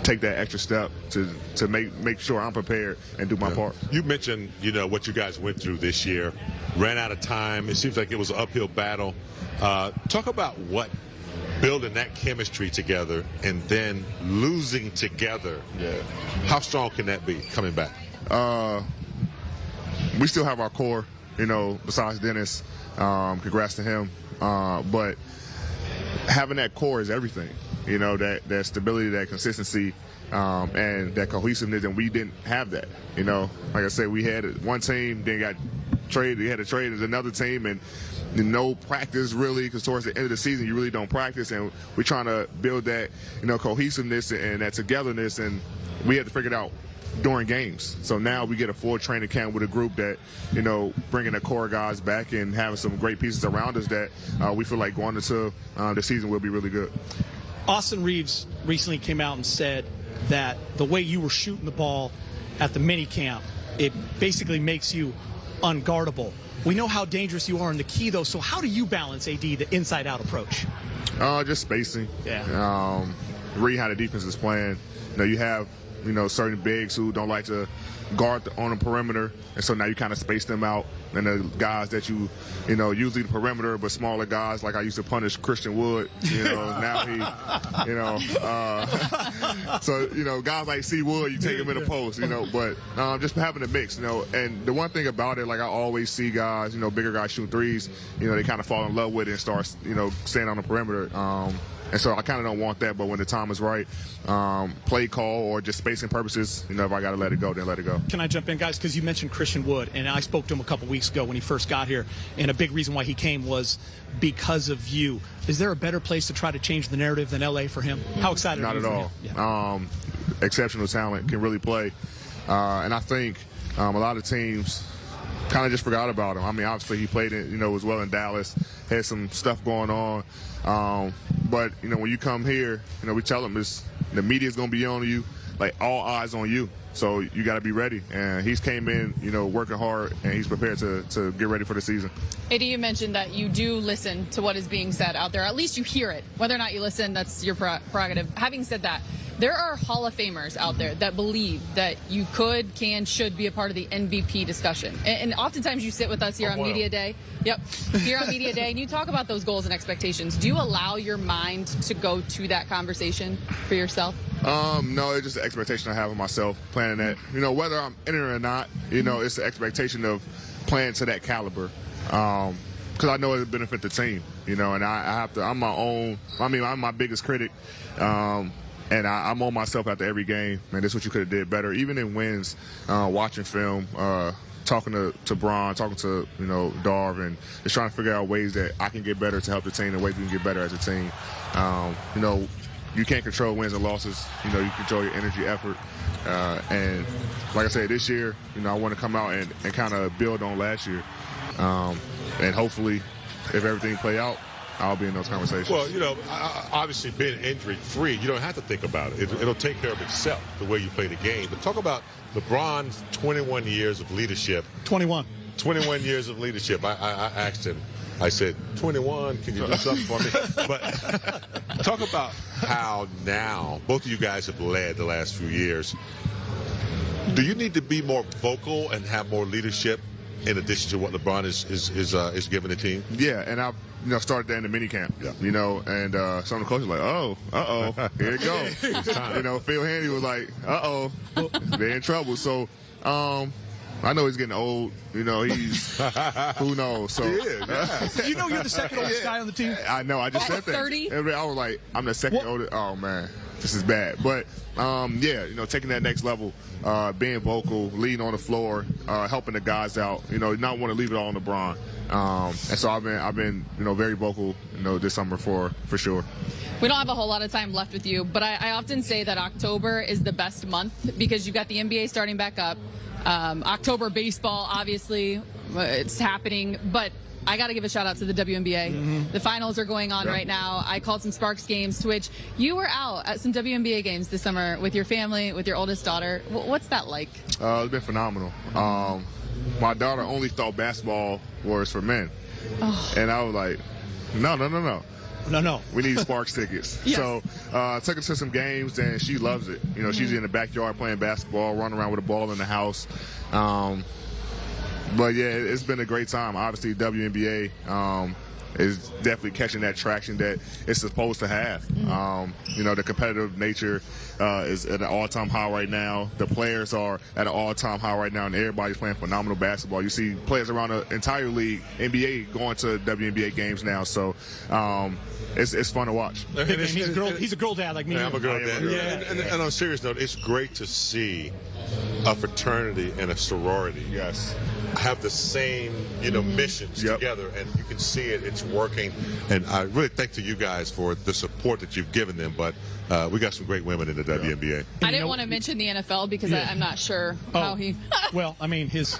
Speaker 11: take that extra step to make sure I'm prepared and do my part.
Speaker 12: You mentioned, you know, what you guys went through this year. Ran out of time. It seems like it was an uphill battle. Talk about what building that chemistry together and then losing together. Yeah. How strong can that be coming back?
Speaker 11: We still have our core, you know, besides Dennis. Congrats to him. But having that core is everything. You know, that stability, that consistency, and that cohesiveness, and we didn't have that. You know, like I said, we had one team, then got traded. We had to trade as another team, and no practice really, because towards the end of the season you really don't practice, and we're trying to build that, you know, cohesiveness and that togetherness, and we had to figure it out during games. So now we get a full training camp with a group that, you know, bringing the core guys back and having some great pieces around us that we feel like going into the season will be really good.
Speaker 1: Austin Reeves recently came out and said that the way you were shooting the ball at the mini camp, it basically makes you unguardable. We know how dangerous you are in the key, though. So how do you balance, AD, the inside-out approach?
Speaker 11: Just spacing.
Speaker 1: Yeah.
Speaker 11: Reading how the defense is playing. You know, you have, you know, certain bigs who don't like to guard on the perimeter, and so now you kind of space them out. And the guys that you know, usually the perimeter, but smaller guys, like I used to punish Christian Wood, you know, now he, you know, so, you know, guys like C. Wood, you take him in the post, you know, but just having a mix, you know, and the one thing about it, like I always see guys, you know, bigger guys shoot threes, you know, they kind of fall in love with it and start, you know, staying on the perimeter. And so I kind of don't want that, but when the time is right, play call or just spacing purposes, you know, if I got to let it go, then let it go.
Speaker 1: Can I jump in, guys? Because you mentioned Christian Wood, and I spoke to him a couple weeks ago when he first got here, and a big reason why he came was because of you. Is there a better place to try to change the narrative than L.A. for him? How excited are you?
Speaker 11: Not at all. Yeah. Exceptional talent, can really play. And I think a lot of teams kind of just forgot about him. I mean, obviously he played it, you know, as well in Dallas, had some stuff going on. But, you know, when you come here, you know, we tell them the media's going to be on you, like all eyes on you. So you got to be ready. And he's came in, you know, working hard, and he's prepared to get ready for the season.
Speaker 4: AD, you mentioned that you do listen to what is being said out there. At least you hear it. Whether or not you listen, that's your prerogative. Having said that, there are Hall of Famers out there that believe that you could, can, should be a part of the MVP discussion. And oftentimes you sit with us here on Media Day. Yep, here on Media Day, and you talk about those goals and expectations. Do you allow your mind to go to that conversation for yourself?
Speaker 11: No, it's just the expectation I have of myself playing that. You know, whether I'm in it or not, you know, it's the expectation of playing to that caliber. Because I know it'll benefit the team, you know, and I have to, I'm my biggest critic. And I'm on myself after every game. Man, this is what you could have did better. Even in wins, watching film, talking to Bron, talking to, you know, Darv, and just trying to figure out ways that I can get better to help the team and ways we can get better as a team. You know, you can't control wins and losses. You know, you control your energy, effort. And like I said, this year, you know, I want to come out and kind of build on last year. And hopefully, if everything play out, I'll be in those conversations.
Speaker 12: Well, you know, obviously being injury-free, you don't have to think about it. It'll take care of itself, the way you play the game. But talk about LeBron's 21 years of leadership.
Speaker 1: 21
Speaker 12: years of leadership. I asked him, I said, 21, can you do something for me?
Speaker 2: Talk about how now both of you guys have led the last few years. Do you need to be more vocal and have more leadership in addition to what LeBron is giving the team?
Speaker 11: Yeah, and I've started that in the mini camp.
Speaker 2: Yeah.
Speaker 11: And some of the coaches were like, here it goes. Phil Handy was like, they're in trouble. So I know he's getting old. He's who knows. So
Speaker 1: you're the second oldest guy on the team.
Speaker 11: I know. I just said that.
Speaker 4: 30?
Speaker 11: I was like, I'm the second oldest. Oh man, this is bad. But taking that next level, being vocal, leading on the floor, helping the guys out. Not want to leave it all on LeBron. And so I've been very vocal. This summer for sure.
Speaker 4: We don't have a whole lot of time left with you, but I often say that October is the best month because you've got the NBA starting back up. October baseball, obviously, it's happening, but I got to give a shout out to the WNBA. Mm-hmm. The finals are going on right now. I called some Sparks games, to which you were out at some WNBA games this summer with your family, with your oldest daughter. What's that like?
Speaker 11: It's been phenomenal. My daughter only thought basketball was for men. Oh. And I was like, no. We need Sparks tickets.
Speaker 4: Yes.
Speaker 11: So took her to some games, and she loves it. She's in the backyard playing basketball, running around with a ball in the house. But, yeah, it's been a great time. Obviously, WNBA is definitely catching that traction that it's supposed to have. The competitive nature is at an all-time high right now. The players are at an all-time high right now, and everybody's playing phenomenal basketball. You see players around the entire league, NBA, going to WNBA games now. So it's fun to watch.
Speaker 1: He's a girl dad like me.
Speaker 2: Yeah, I'm a girl dad. And on a serious note, it's great to see a fraternity and a sorority have the same missions together, and you can see it's working. And I really thank you guys for the support that you've given them, but we got some great women in the WNBA.
Speaker 4: I didn't want to mention the NFL because I'm not sure how he
Speaker 1: well, I mean, his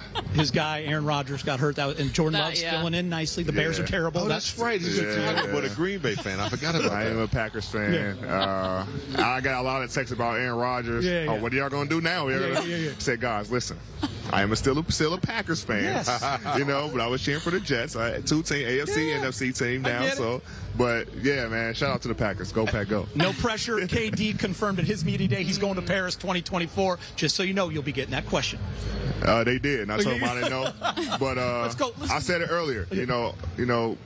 Speaker 1: guy Aaron Rodgers got hurt, and Jordan Love's filling in nicely. The Bears are terrible.
Speaker 2: Oh, that's right. He's a Green Bay fan. I forgot about that.
Speaker 11: I am a Packers fan. I got a lot of texts about Aaron Rodgers. What are y'all going to do now? Said, guys, listen, I am still a Packers fan. Yes. But I was cheering for the Jets. I had two team, AFC, NFC team now. So, but yeah, man, shout out to the Packers. Go Pack, go.
Speaker 1: No pressure. KD confirmed at his media day he's going to Paris 2024. Just so you know, you'll be getting that question.
Speaker 11: They did, and I told them I didn't know. But
Speaker 1: Let's go.
Speaker 11: I said it earlier.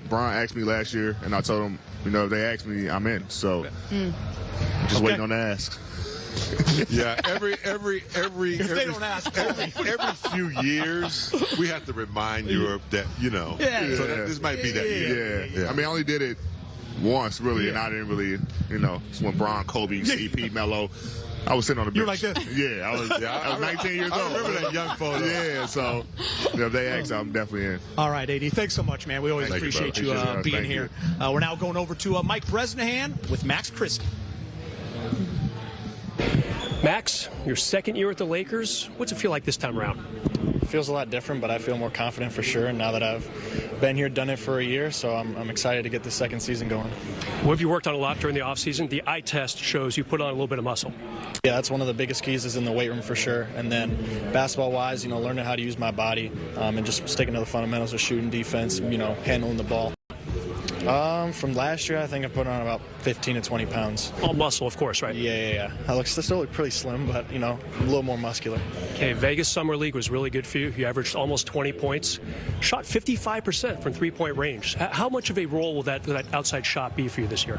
Speaker 11: Brian asked me last year, and I told him, if they asked me, I'm in. So, just waiting on the ask.
Speaker 2: Yeah, every
Speaker 1: they don't ask.
Speaker 2: every few years we have to remind you that So this might be that year.
Speaker 11: Yeah. I mean, I only did it once really, and I didn't really, it's when Bron, Kobe, CP, Melo. I was sitting on the bench.
Speaker 1: You were like this?
Speaker 11: Yeah, I was 19 years old.
Speaker 2: I remember that young photo.
Speaker 11: Yeah, so if they ask, I'm definitely in.
Speaker 1: All right, AD, thanks so much, man. We always appreciate you being here. We're now going over to Mike Bresnahan with Max Christie.
Speaker 6: Max, your second year at the Lakers. What's it feel like this time around?
Speaker 13: It feels a lot different, but I feel more confident for sure now that I've been here, done it for a year, so I'm excited to get the second season going.
Speaker 6: What have you worked on a lot during the offseason? The eye test shows you put on a little bit of muscle.
Speaker 13: Yeah, that's one of the biggest keys is in the weight room for sure. And then basketball-wise, learning how to use my body and just sticking to the fundamentals of shooting, defense, handling the ball. From last year, I think I put on about 15 to 20 pounds.
Speaker 6: All muscle, of course, right?
Speaker 13: Yeah. I still look pretty slim, but, a little more muscular.
Speaker 6: Okay, Vegas Summer League was really good for you. You averaged almost 20 points. Shot 55% from three-point range. How much of a role will that outside shot be for you this year?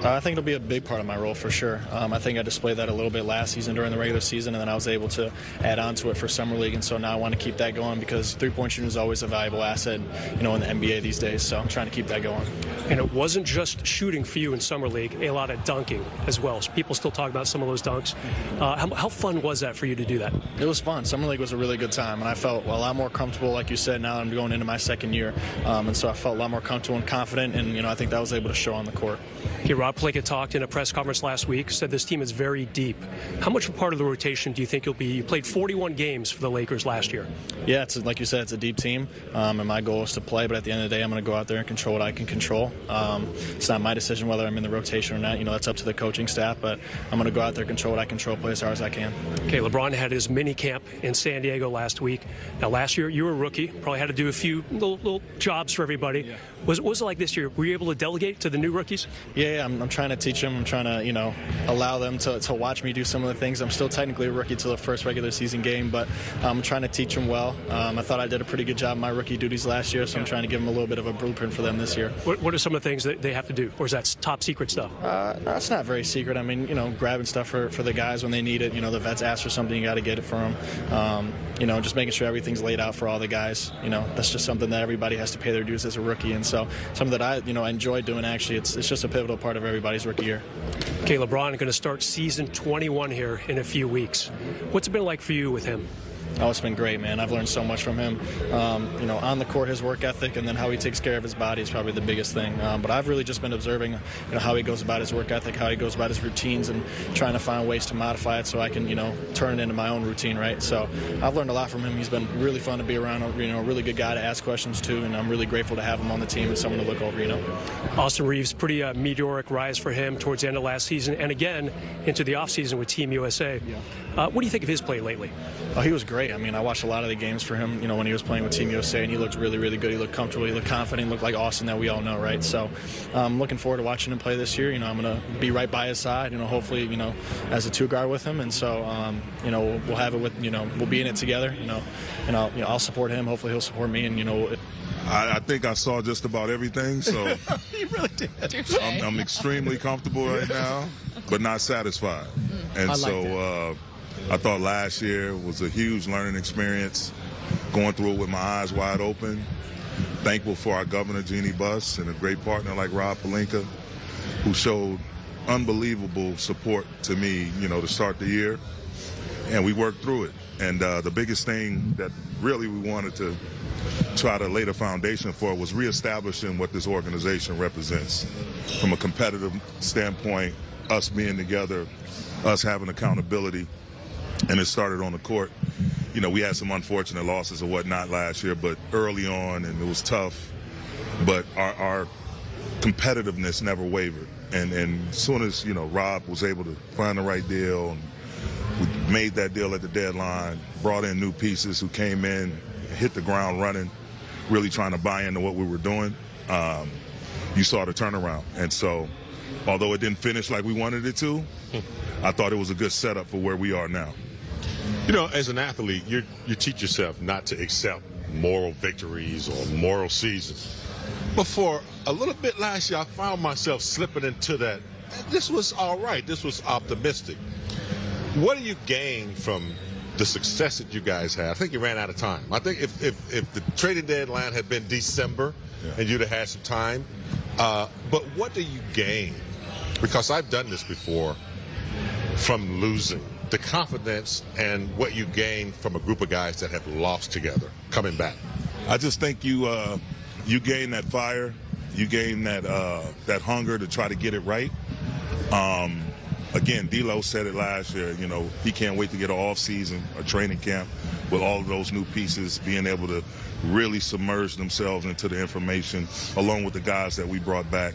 Speaker 13: I think it'll be a big part of my role for sure. I think I displayed that a little bit last season during the regular season, and then I was able to add on to it for Summer League, and so now I want to keep that going because three-point shooting is always a valuable asset, in the NBA these days, so I'm trying to keep that going.
Speaker 6: And it wasn't just shooting for you in Summer League, a lot of dunking as well. So people still talk about some of those dunks. How fun was that for you to do that?
Speaker 13: It was fun. Summer League was a really good time, and I felt a lot more comfortable, like you said, now that I'm going into my second year. And so I felt a lot more comfortable and confident, and, I think that was able to show on the court.
Speaker 6: Okay, Rob Pelinka talked in a press conference last week, said this team is very deep. How much of a part of the rotation do you think you'll be? You played 41 games for the Lakers last year.
Speaker 13: Yeah, it's like you said, it's a deep team, and my goal is to play. But at the end of the day, I'm going to go out there and control what I can control. It's not my decision whether I'm in the rotation or not. That's up to the coaching staff. But I'm going to go out there, control what I control, play as hard as I can.
Speaker 6: Okay, LeBron had his mini camp in San Diego last week. Now, last year you were a rookie, probably had to do a few little jobs for everybody. Yeah. What was it like this year? Were you able to delegate to the new rookies?
Speaker 13: Yeah, I'm trying to teach them. I'm trying to, allow them to watch me do some of the things. I'm still technically a rookie till the first regular season game, but I'm trying to teach them well. I thought I did a pretty good job in my rookie duties last year, so I'm trying to give them a little bit of a blueprint for them this year.
Speaker 6: What are some of the things that they have to do, or is that top secret stuff?
Speaker 13: That's not very secret. I mean, grabbing stuff for the guys when they need it. The vets ask for something, you got to get it for them. Just making sure everything's laid out for all the guys. That's just something that everybody has to pay their dues as a rookie, and so something that I enjoy doing. Actually, it's just a pivotal part of everybody's rookie year.
Speaker 6: Okay, LeBron going to start season 21 here in a few weeks. What's it been like for you with him?
Speaker 13: Oh, it's been great, man. I've learned so much from him. On the court, his work ethic, and then how he takes care of his body is probably the biggest thing. But I've really just been observing, how he goes about his work ethic, how he goes about his routines, and trying to find ways to modify it so I can, turn it into my own routine, right? So I've learned a lot from him. He's been really fun to be around, a really good guy to ask questions to, and I'm really grateful to have him on the team and someone to look over,
Speaker 6: Austin Reeves, pretty meteoric rise for him towards the end of last season, and again into the offseason with Team USA. Yeah. What do you think of his play lately?
Speaker 13: Oh, he was great. I mean, I watched a lot of the games for him, when he was playing with Team USA, and he looked really, really good. He looked comfortable. He looked confident. He looked like Austin that we all know, right? So I'm looking forward to watching him play this year. I'm going to be right by his side, hopefully, as a two-guard with him. And so, we'll have it with, we'll be in it together, and I'll support him. Hopefully he'll support me, and,
Speaker 14: I think I saw just about everything, so
Speaker 4: You really did.
Speaker 14: I'm extremely comfortable right now, but not satisfied. And I thought last year was a huge learning experience, going through it with my eyes wide open. Thankful for our governor, Jeannie Buss, and a great partner like Rob Pelinka, who showed unbelievable support to me, to start the year. And we worked through it. And the biggest thing that really we wanted to try to lay the foundation for was reestablishing what this organization represents. From a competitive standpoint, us being together, us having accountability, and it started on the court. We had some unfortunate losses or whatnot last year, but early on, and it was tough. But our competitiveness never wavered. And as soon as, Rob was able to find the right deal, and we made that deal at the deadline, brought in new pieces who came in, hit the ground running, really trying to buy into what we were doing, you saw the turnaround. And so, although it didn't finish like we wanted it to, I thought it was a good setup for where we are now.
Speaker 12: As an athlete, you teach yourself not to accept moral victories or moral seasons. But for a little bit last year, I found myself slipping into that. This was all right. This was optimistic. What do you gain from the success that you guys had? I think you ran out of time. I think if the trading deadline had been December and you'd have had some time, but what do you gain? Because I've done this before, from losing. The confidence and what you gain from a group of guys that have lost together, coming back.
Speaker 14: I just think you gain that fire, you gain that hunger to try to get it right. Again, D'Lo said it last year, he can't wait to get an off-season, a training camp with all of those new pieces, being able to really submerge themselves into the information, along with the guys that we brought back,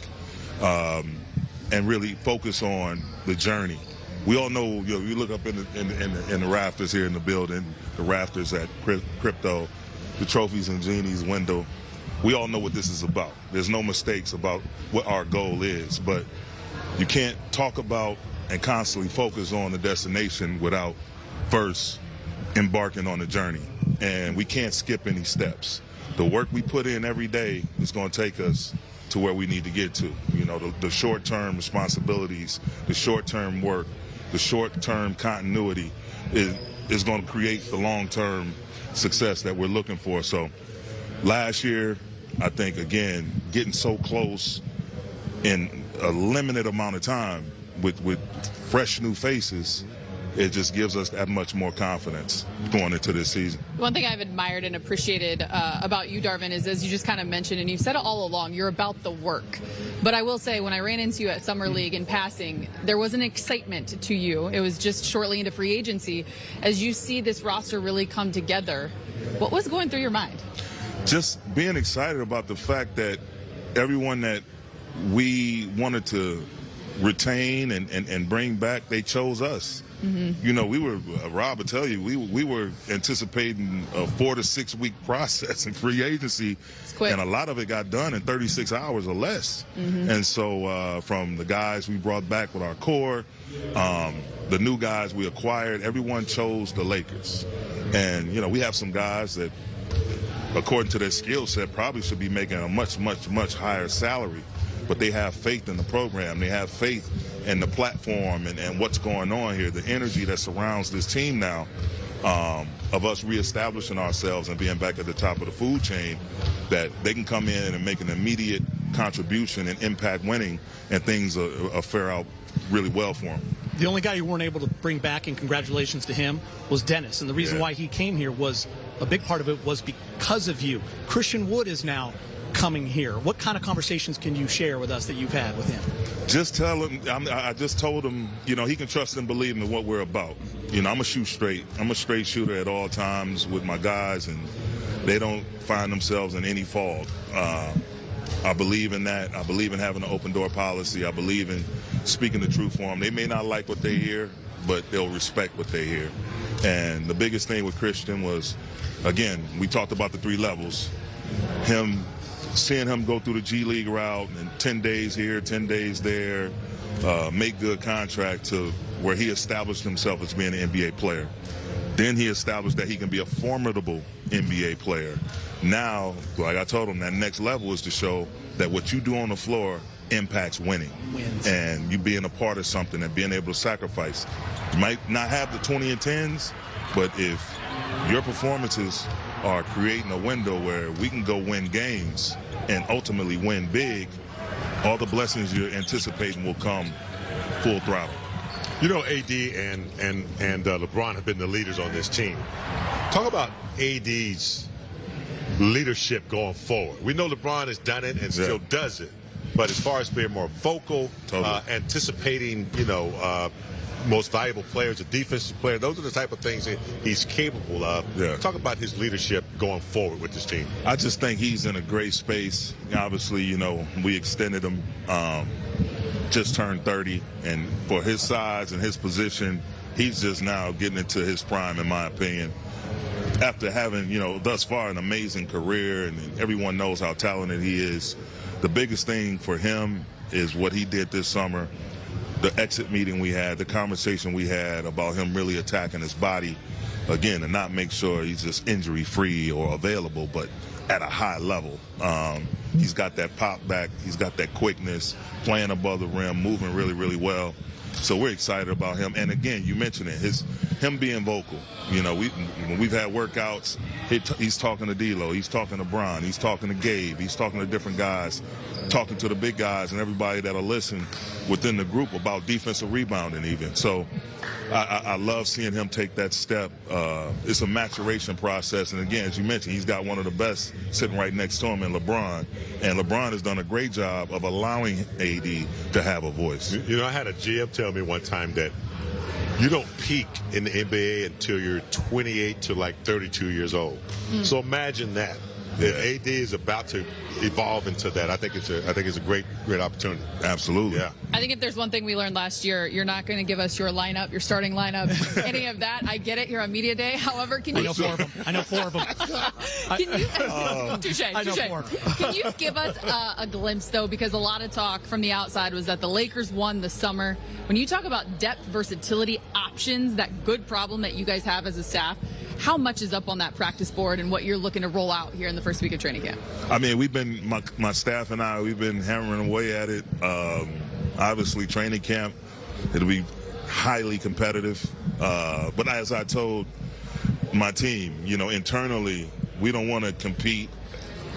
Speaker 14: and really focus on the journey. We all know, you look up in the rafters here in the building, the rafters at Crypto, the trophies in Jeannie's window. We all know what this is about. There's no mistakes about what our goal is, but you can't talk about and constantly focus on the destination without first embarking on the journey. And we can't skip any steps. The work we put in every day is going to take us to where we need to get to. The short-term responsibilities, the short-term work, the short-term continuity is going to create the long-term success that we're looking for. So last year, I think, again, getting so close in a limited amount of time with fresh new faces, it just gives us that much more confidence going into this season.
Speaker 4: One thing I've admired and appreciated about you, Darvin, is, as you just kind of mentioned, and you've said it all along, you're about the work. But I will say, when I ran into you at Summer League in passing, there was an excitement to you. It was just shortly into free agency. As you see this roster really come together, What was going through your mind?
Speaker 14: Just being excited about the fact that everyone that we wanted to retain and bring back, they chose us. You know, we were, Rob will tell you, we were anticipating a 4 to 6 week process in free agency, and a lot of it got done in 36 hours or less. And so from the guys we brought back with our core, the new guys we acquired, everyone chose the Lakers. And, you know, we have some guys that, according to their skill set, probably should be making a much, much, much higher salary. But they have faith in the program. They have faith in the platform and what's going on here, the energy that surrounds this team now, of us reestablishing ourselves and being back at the top of the food chain, that they can come in and make an immediate contribution and impact winning, and things fare out really well for them.
Speaker 1: The only guy you weren't able to bring back, and congratulations to him, was Dennis. And the reason why he came here was, a big part of it was because of you. Christian Wood is now coming here. What kind of conversations can you share with us that you've had with him?
Speaker 14: Just tell him, I just told him, you know, he can trust and believe in what we're about. You know, I'm a shoot straight. I'm a straight shooter at all times with my guys, and they don't find themselves in any fog. I believe in that. I believe in having an open door policy. I believe in speaking the truth for them. They may not like what they hear, but they'll respect what they hear. And the biggest thing with Christian was, again, we talked about the 3 levels. Seeing him go through the G League route and 10 days here, 10 days there, make good contract to where he established himself as being an NBA player. Then he established that he can be a formidable NBA player. Now, like I told him, that next level is to show that what you do on the floor impacts winning. And you being a part of something and being able to sacrifice. You might not have the 20 and 10s, but if your performances are creating a window where we can go win games and ultimately win big, all the blessings you're anticipating will come full throttle.
Speaker 12: You know, AD and LeBron have been the leaders on this team. Talk about AD's leadership going forward. We know LeBron has done it and still does it, but as far as being more vocal, anticipating, you know, most valuable players, a defensive player, those are the type of things that he's capable of. Talk about his leadership going forward with this team.
Speaker 14: I just think he's in a great space. Obviously, you know, we extended him, just turned 30, and for his size and his position, he's just now getting into his prime, in my opinion. After having, you know, thus far an amazing career, and everyone knows how talented he is, the biggest thing for him is what he did this summer. The exit meeting we had, the conversation we had about him really attacking his body, again, and not make sure he's just injury-free or available, but at a high level. He's got that pop back. He's got that quickness, playing above the rim, moving really, really well. So we're excited about him. And again, you mentioned it, him being vocal. You know, when we've had workouts, he's talking to D'Lo, he's talking to Bron, he's talking to Gabe, he's talking to different guys, talking to the big guys and everybody that'll listen within the group about defensive rebounding even. So I love seeing him take that step. It's a maturation process. And again, as you mentioned, he's got one of the best sitting right next to him in LeBron. And LeBron has done a great job of allowing AD to have a voice.
Speaker 12: You know, I had a GM tell me one time that you don't peak in the NBA until you're 28 to like 32 years old. So imagine that. AD is about to evolve into that. I think it's a great opportunity.
Speaker 14: Absolutely.
Speaker 12: Yeah.
Speaker 4: I think if there's one thing we learned last year, you're not going to give us your lineup, your starting lineup, any of that. I get it. You're on media day. However, can you?
Speaker 1: I know four of them.
Speaker 4: Can you? Touche. Can you give us a glimpse though? Because a lot of talk from the outside was that the Lakers won the summer. When you talk about depth, versatility, options, that good problem that you guys have as a staff, how much is up on that practice board and what you're looking to roll out here in the first week of training camp?
Speaker 14: I mean, we've been, my staff and I, we've been hammering away at it. Obviously, training camp, it'll be highly competitive. But as I told my team, you know, internally, we don't want to compete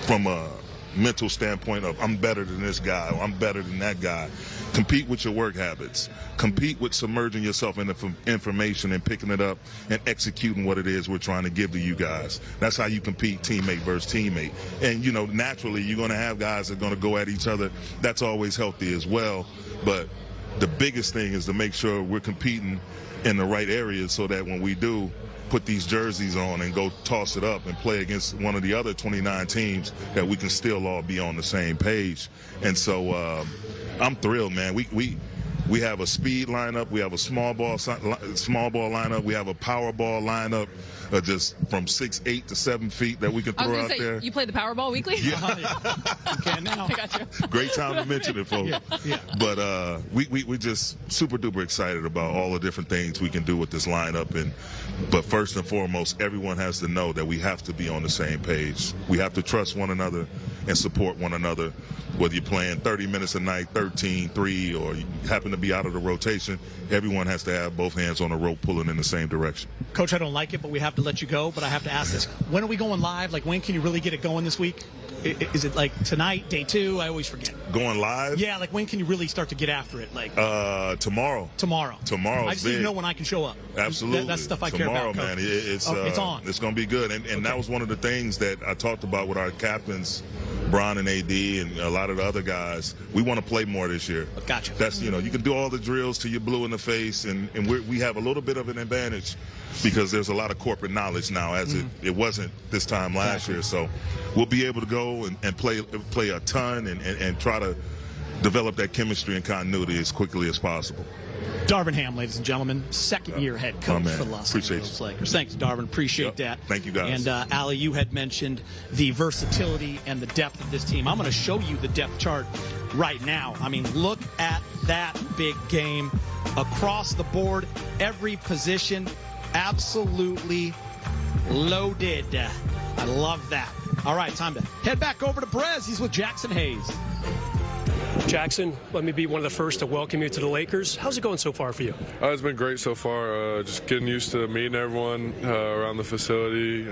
Speaker 14: from a mental standpoint of I'm better than this guy or I'm better than that guy. Compete with your work habits. Compete with submerging yourself in the information and picking it up and executing what it is we're trying to give to you guys. That's how you compete, teammate versus teammate. And, you know, naturally, you're going to have guys that are going to go at each other. That's always healthy as well. But the biggest thing is to make sure we're competing in the right areas so that when we do put these jerseys on and go toss it up and play against one of the other 29 teams, that we can still all be on the same page. And so I'm thrilled, man. We have a speed lineup. We have a small ball lineup. We have a power ball lineup, just from 6'8" to 7 feet that we can throw out there.
Speaker 4: You play the Powerball weekly?
Speaker 14: Yeah.
Speaker 4: You can now. I got you.
Speaker 14: Great time to mention it, folks.
Speaker 1: Yeah.
Speaker 14: But we just super duper excited about all the different things we can do with this lineup. But first and foremost, everyone has to know that we have to be on the same page. We have to trust one another and support one another. Whether you're playing 30 minutes a night, 13-3, or you happen to be out of the rotation, everyone has to have both hands on the rope pulling in the same direction.
Speaker 1: Coach, I don't like it, but we have to let you go. But I have to ask this. When are we going live? Like, when can you really get it going this week? Is it like tonight, day 2? I always forget.
Speaker 14: Going live?
Speaker 1: Yeah, like when can you really start to get after it? Like
Speaker 14: tomorrow.
Speaker 1: Tomorrow.
Speaker 14: Tomorrow's
Speaker 1: I just need to know when I can show up.
Speaker 14: Absolutely.
Speaker 1: That's stuff I
Speaker 14: tomorrow,
Speaker 1: care about.
Speaker 14: Man, it's
Speaker 1: on.
Speaker 14: It's going to be good. And that was one of the things that I talked about with our captains, Bron and AD, and a lot of the other guys. We want to play more this year.
Speaker 1: Gotcha.
Speaker 14: That's, you can do all the drills till you're blue in the face, and we have a little bit of an advantage because there's a lot of corporate knowledge now, as it wasn't this time last year. So we'll be able to go and play a ton and try to develop that chemistry and continuity as quickly as possible.
Speaker 1: Darvin Ham, ladies and gentlemen, second-year head coach for the Los
Speaker 14: Angeles
Speaker 1: Lakers. Thanks, Darvin. Appreciate that.
Speaker 14: Thank you, guys.
Speaker 1: And, Allie, you had mentioned the versatility and the depth of this team. I'm going to show you the depth chart right now. I mean, look at that big game. Across the board, every position absolutely loaded. I love that. All right, time to head back over to Brez. He's with Jackson Hayes.
Speaker 6: Jackson, let me be one of the first to welcome you to the Lakers. How's it going so far for you?
Speaker 10: It's been great so far. Just getting used to meeting everyone around the facility,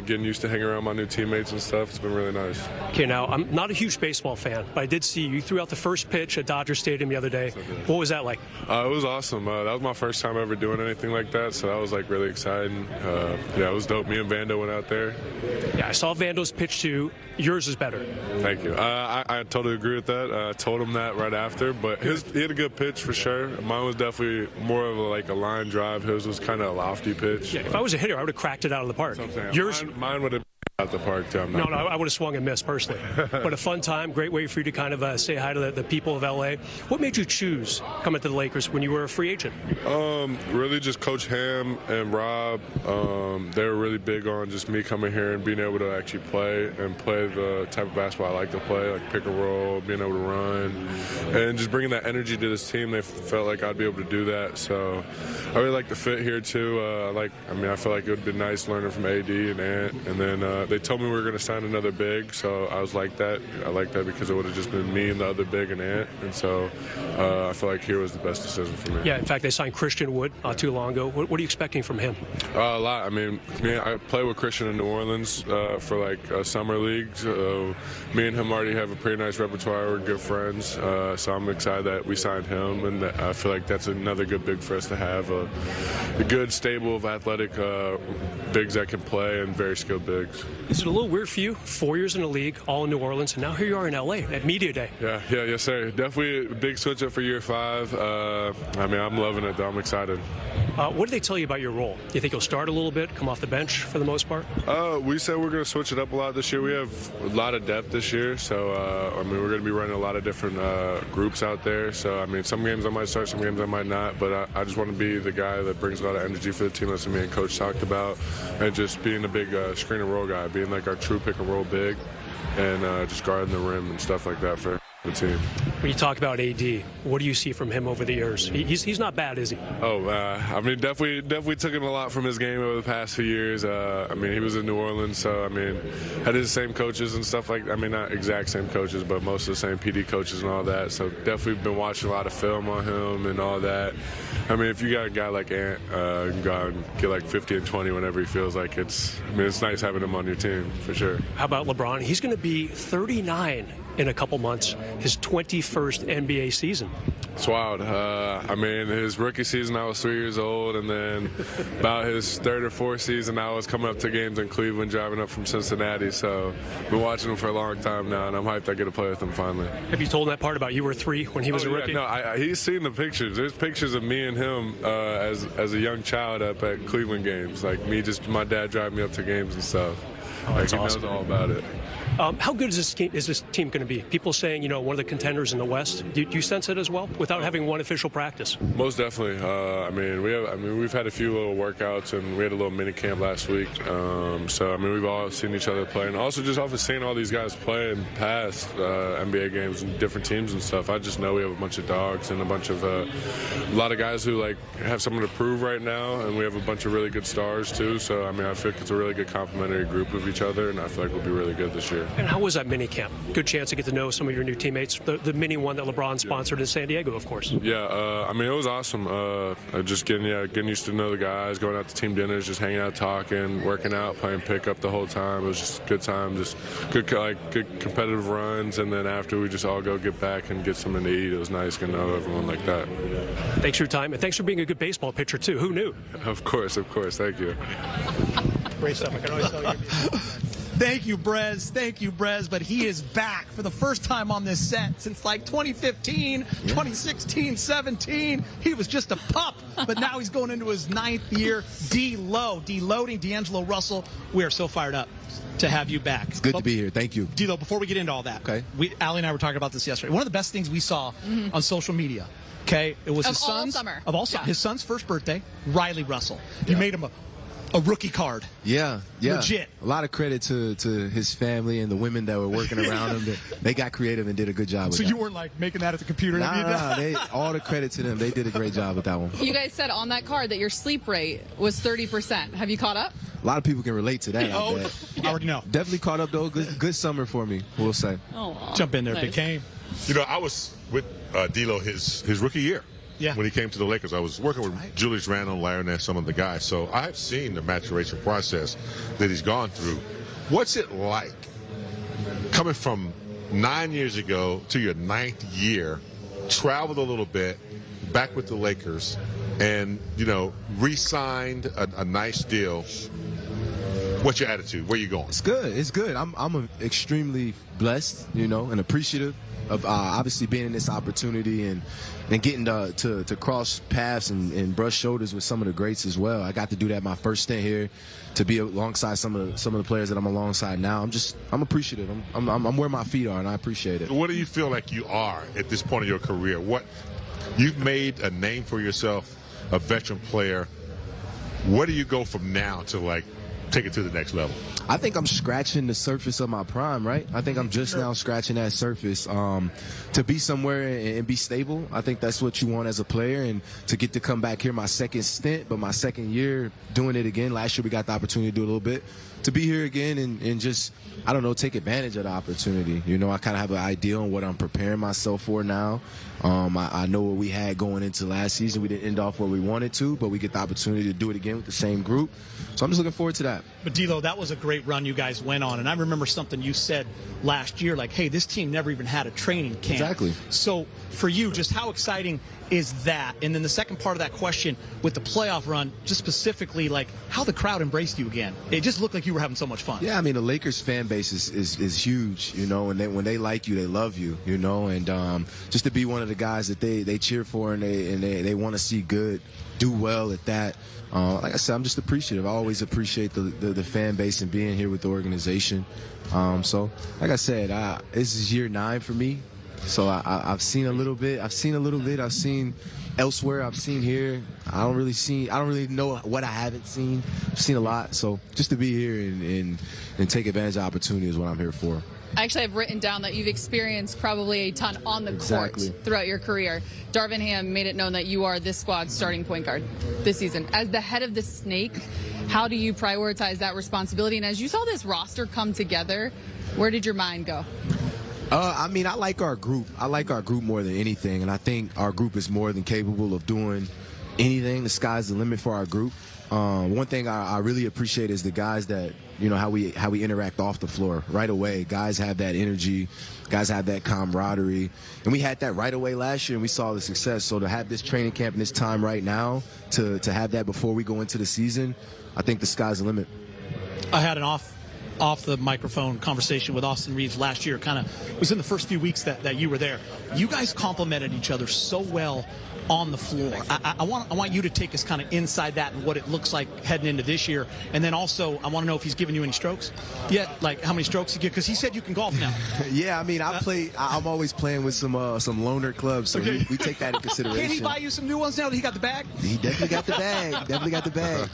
Speaker 10: getting used to hanging around my new teammates and stuff. It's been really nice.
Speaker 6: Okay, now, I'm not a huge baseball fan, but I did see you threw out the first pitch at Dodger Stadium the other day. What was that like?
Speaker 10: It was awesome. That was my first time ever doing anything like that, so that was really exciting. It was dope. Me and Vando went out there.
Speaker 6: Yeah, I saw Vando's pitch too. Yours is better.
Speaker 10: Thank you. I totally agree with that. I told him that right after, but he had a good pitch for sure. Mine was definitely more of a line drive. His was kind of a lofty pitch.
Speaker 6: Yeah, if I was a hitter, I would have cracked it out of the park. Yours,
Speaker 10: mine would have out the park too.
Speaker 6: No, I would have swung and missed personally. But a fun time, great way for you to kind of say hi to the people of LA. What made you choose coming to the Lakers when you were a free agent?
Speaker 10: Really just Coach Ham and Rob. They were really big on just me coming here and being able to actually play the type of basketball I like to play, like pick and roll, being able to run, and just bringing that energy to this team. They felt like I'd be able to do that. So I really like the fit here too. I feel like it would be nice learning from AD and Ant, and then they told me we were going to sign another big, so I was like that. I like that because it would have just been me and the other big and Ant, and so I feel like here was the best decision for me.
Speaker 6: Yeah, in fact, they signed Christian Wood not too long ago. What are you expecting from him?
Speaker 10: A lot. I mean, I play with Christian in New Orleans for a summer league. So me and him already have a pretty nice repertoire. We're good friends, so I'm excited that we signed him, and I feel like that's another good big for us to have, a good stable of athletic bigs that can play and very skilled bigs.
Speaker 6: Is it a little weird for you? 4 years in the league, all in New Orleans, and now here you are in LA at Media Day.
Speaker 10: Yes, sir. Definitely a big switch up for year 5. I'm loving it, though. I'm excited.
Speaker 6: What did they tell you about your role? Do you think you'll start a little bit, come off the bench for the most part?
Speaker 10: We said we're going to switch it up a lot this year. We have a lot of depth this year, so we're going to be running a lot of different groups out there. So some games I might start, some games I might not, but I just want to be the guy that brings a lot of energy for the team. That's what me and Coach talked about, and just being a big screen and roll guy, being like our true pick and roll big, and just guarding the rim and stuff like that for the team.
Speaker 6: When you talk about AD, what do you see from him over the years? He's not bad, is he?
Speaker 10: Definitely took him a lot from his game over the past few years. He was in New Orleans, so had his same coaches and stuff not exact same coaches, but most of the same PD coaches and all that. So definitely been watching a lot of film on him and all that. If you got a guy like Ant, you can go out and get 50 and 20 whenever he feels like it's nice having him on your team for sure.
Speaker 6: How about LeBron? He's going to be 39 in a couple months, his 21st NBA season.
Speaker 15: It's wild. I mean, his rookie season, I was 3 years old, and then about his third or fourth season, I was coming up to games in Cleveland, driving up from Cincinnati. So, been watching him for a long time now, and I'm hyped I get to play with him finally.
Speaker 6: Have you told him that part about you were 3 when he was a rookie?
Speaker 15: No, he's seen the pictures. There's pictures of me and him as a young child up at Cleveland games. Like my dad driving me up to games and stuff. He knows all about it.
Speaker 6: How good is this team going to be? People saying, one of the contenders in the West. Do you sense it as well, without having one official practice?
Speaker 15: Most definitely. We've had a few little workouts, and we had a little mini camp last week. We've all seen each other play, and also just off of seeing all these guys play in past NBA games and different teams and stuff. I just know we have a bunch of dogs and a lot of guys who have something to prove right now, and we have a bunch of really good stars too. So I feel like it's a really good complementary group of each other, and I feel like we'll be really good this year.
Speaker 6: And how was that mini camp? Good chance to get to know some of your new teammates. The mini one that LeBron sponsored in San Diego, of course.
Speaker 15: Yeah, it was awesome. Just getting used to know the guys, going out to team dinners, just hanging out, talking, working out, playing pickup the whole time. It was just a good time, just good competitive runs, and then after we just all go get back and get something to eat. It was nice getting to know everyone like that.
Speaker 6: Thanks for your time, and thanks for being a good baseball pitcher too. Who knew?
Speaker 15: Of course. Thank you.
Speaker 6: Great stuff. I can always tell you.
Speaker 1: Thank you, Brez. But he is back for the first time on this set since 2015, 2016, 17. He was just a pup, but now he's going into his 9th year. Deloading D'Angelo Russell. We are so fired up to have you back.
Speaker 16: It's good to be here. Thank you.
Speaker 1: D'Lo, before we get into all that,
Speaker 16: okay.
Speaker 1: Allie and I were talking about this yesterday. One of the best things we saw on social media, okay, it was his son's first birthday, Riley Russell. You made him a rookie card.
Speaker 16: Yeah.
Speaker 1: Legit.
Speaker 16: A lot of credit to his family and the women that were working around him. They got creative and did a good job with that.
Speaker 1: So you weren't making that at the computer?
Speaker 16: Nah, all the credit to them. They did a great job with that one.
Speaker 4: You guys said on that card that your sleep rate was 30%. Have you caught up?
Speaker 16: A lot of people can relate to that.
Speaker 1: I already know.
Speaker 16: Definitely caught up, though. Good summer for me, we'll say.
Speaker 4: Oh,
Speaker 1: jump in there,
Speaker 4: nice.
Speaker 1: Big Game.
Speaker 12: I was with D'Lo his rookie year.
Speaker 1: Yeah.
Speaker 12: When he came to the Lakers, I was working with Julius Randle, Larry Nance, some of the guys. So I've seen the maturation process that he's gone through. What's it like coming from 9 years ago to your 9th year, traveled a little bit, back with the Lakers, and, re-signed a nice deal? What's your attitude? Where you going?
Speaker 16: It's good. I'm extremely blessed, and appreciative of obviously being in this opportunity and getting to cross paths and brush shoulders with some of the greats as well. I got to do that my first stint here, to be alongside some of the players that I'm alongside now. I'm appreciative. I'm where my feet are, and I appreciate it.
Speaker 12: What do you feel like you are at this point of your career? You've made a name for yourself, a veteran player. Where do you go from now to take it to the next level?
Speaker 16: I think I'm scratching the surface of my prime, right? I think I'm just now scratching that surface. To be somewhere and be stable, I think that's what you want as a player, and to get to come back here my second stint, but my second year doing it again. Last year we got the opportunity to do a little bit. To be here again and just, take advantage of the opportunity. I kind of have an idea on what I'm preparing myself for now. I know what we had going into last season. We didn't end off where we wanted to, but we get the opportunity to do it again with the same group. So I'm just looking forward to that.
Speaker 1: But D'Lo, that was a great run you guys went on. And I remember something you said last year, hey, this team never even had a training camp.
Speaker 16: Exactly.
Speaker 1: So for you, just how exciting is that? And then the second part of that question with the playoff run, just specifically, how the crowd embraced you again. It just looked like you were having so much fun.
Speaker 16: Yeah, the Lakers fan base is huge, and when they like you, they love you, and just to be one of the guys that they cheer for and they want to see good, do well at that. Like I said, I'm just appreciative. I always appreciate the fan base and being here with the organization. So, like I said, this is year 9 for me. So I've seen a little bit. I've seen elsewhere. I've seen here. I don't really know what I haven't seen. I've seen a lot. So just to be here and take advantage of opportunity is what I'm here for.
Speaker 4: I actually have written down that you've experienced probably a ton on the court throughout your career. Darvin Ham made it known that you are this squad's starting point guard this season. As the head of the Snake, how do you prioritize that responsibility? And as you saw this roster come together, where did your mind go?
Speaker 16: I like our group. I like our group more than anything, and I think our group is more than capable of doing anything. The sky's the limit for our group. One thing I really appreciate is the guys that how we interact off the floor right away. Guys have that energy, guys have that camaraderie, and we had that right away last year, and we saw the success. So to have this training camp and this time right now, to have that before we go into the season, I think the sky's the limit.
Speaker 1: I had an off the microphone conversation with Austin Reeves last year. Kind of was in the first few weeks that you were there. You guys complimented each other so well on the floor. I want you to take us kind of inside that and what it looks like heading into this year. And then also, I want to know if he's given you any strokes yet, like how many strokes he get, because he said you can golf now.
Speaker 16: Yeah, I mean, I'm always playing with some loaner clubs, so we take that in consideration.
Speaker 1: Can he buy you some new ones now that he got the bag?
Speaker 16: He definitely got the bag.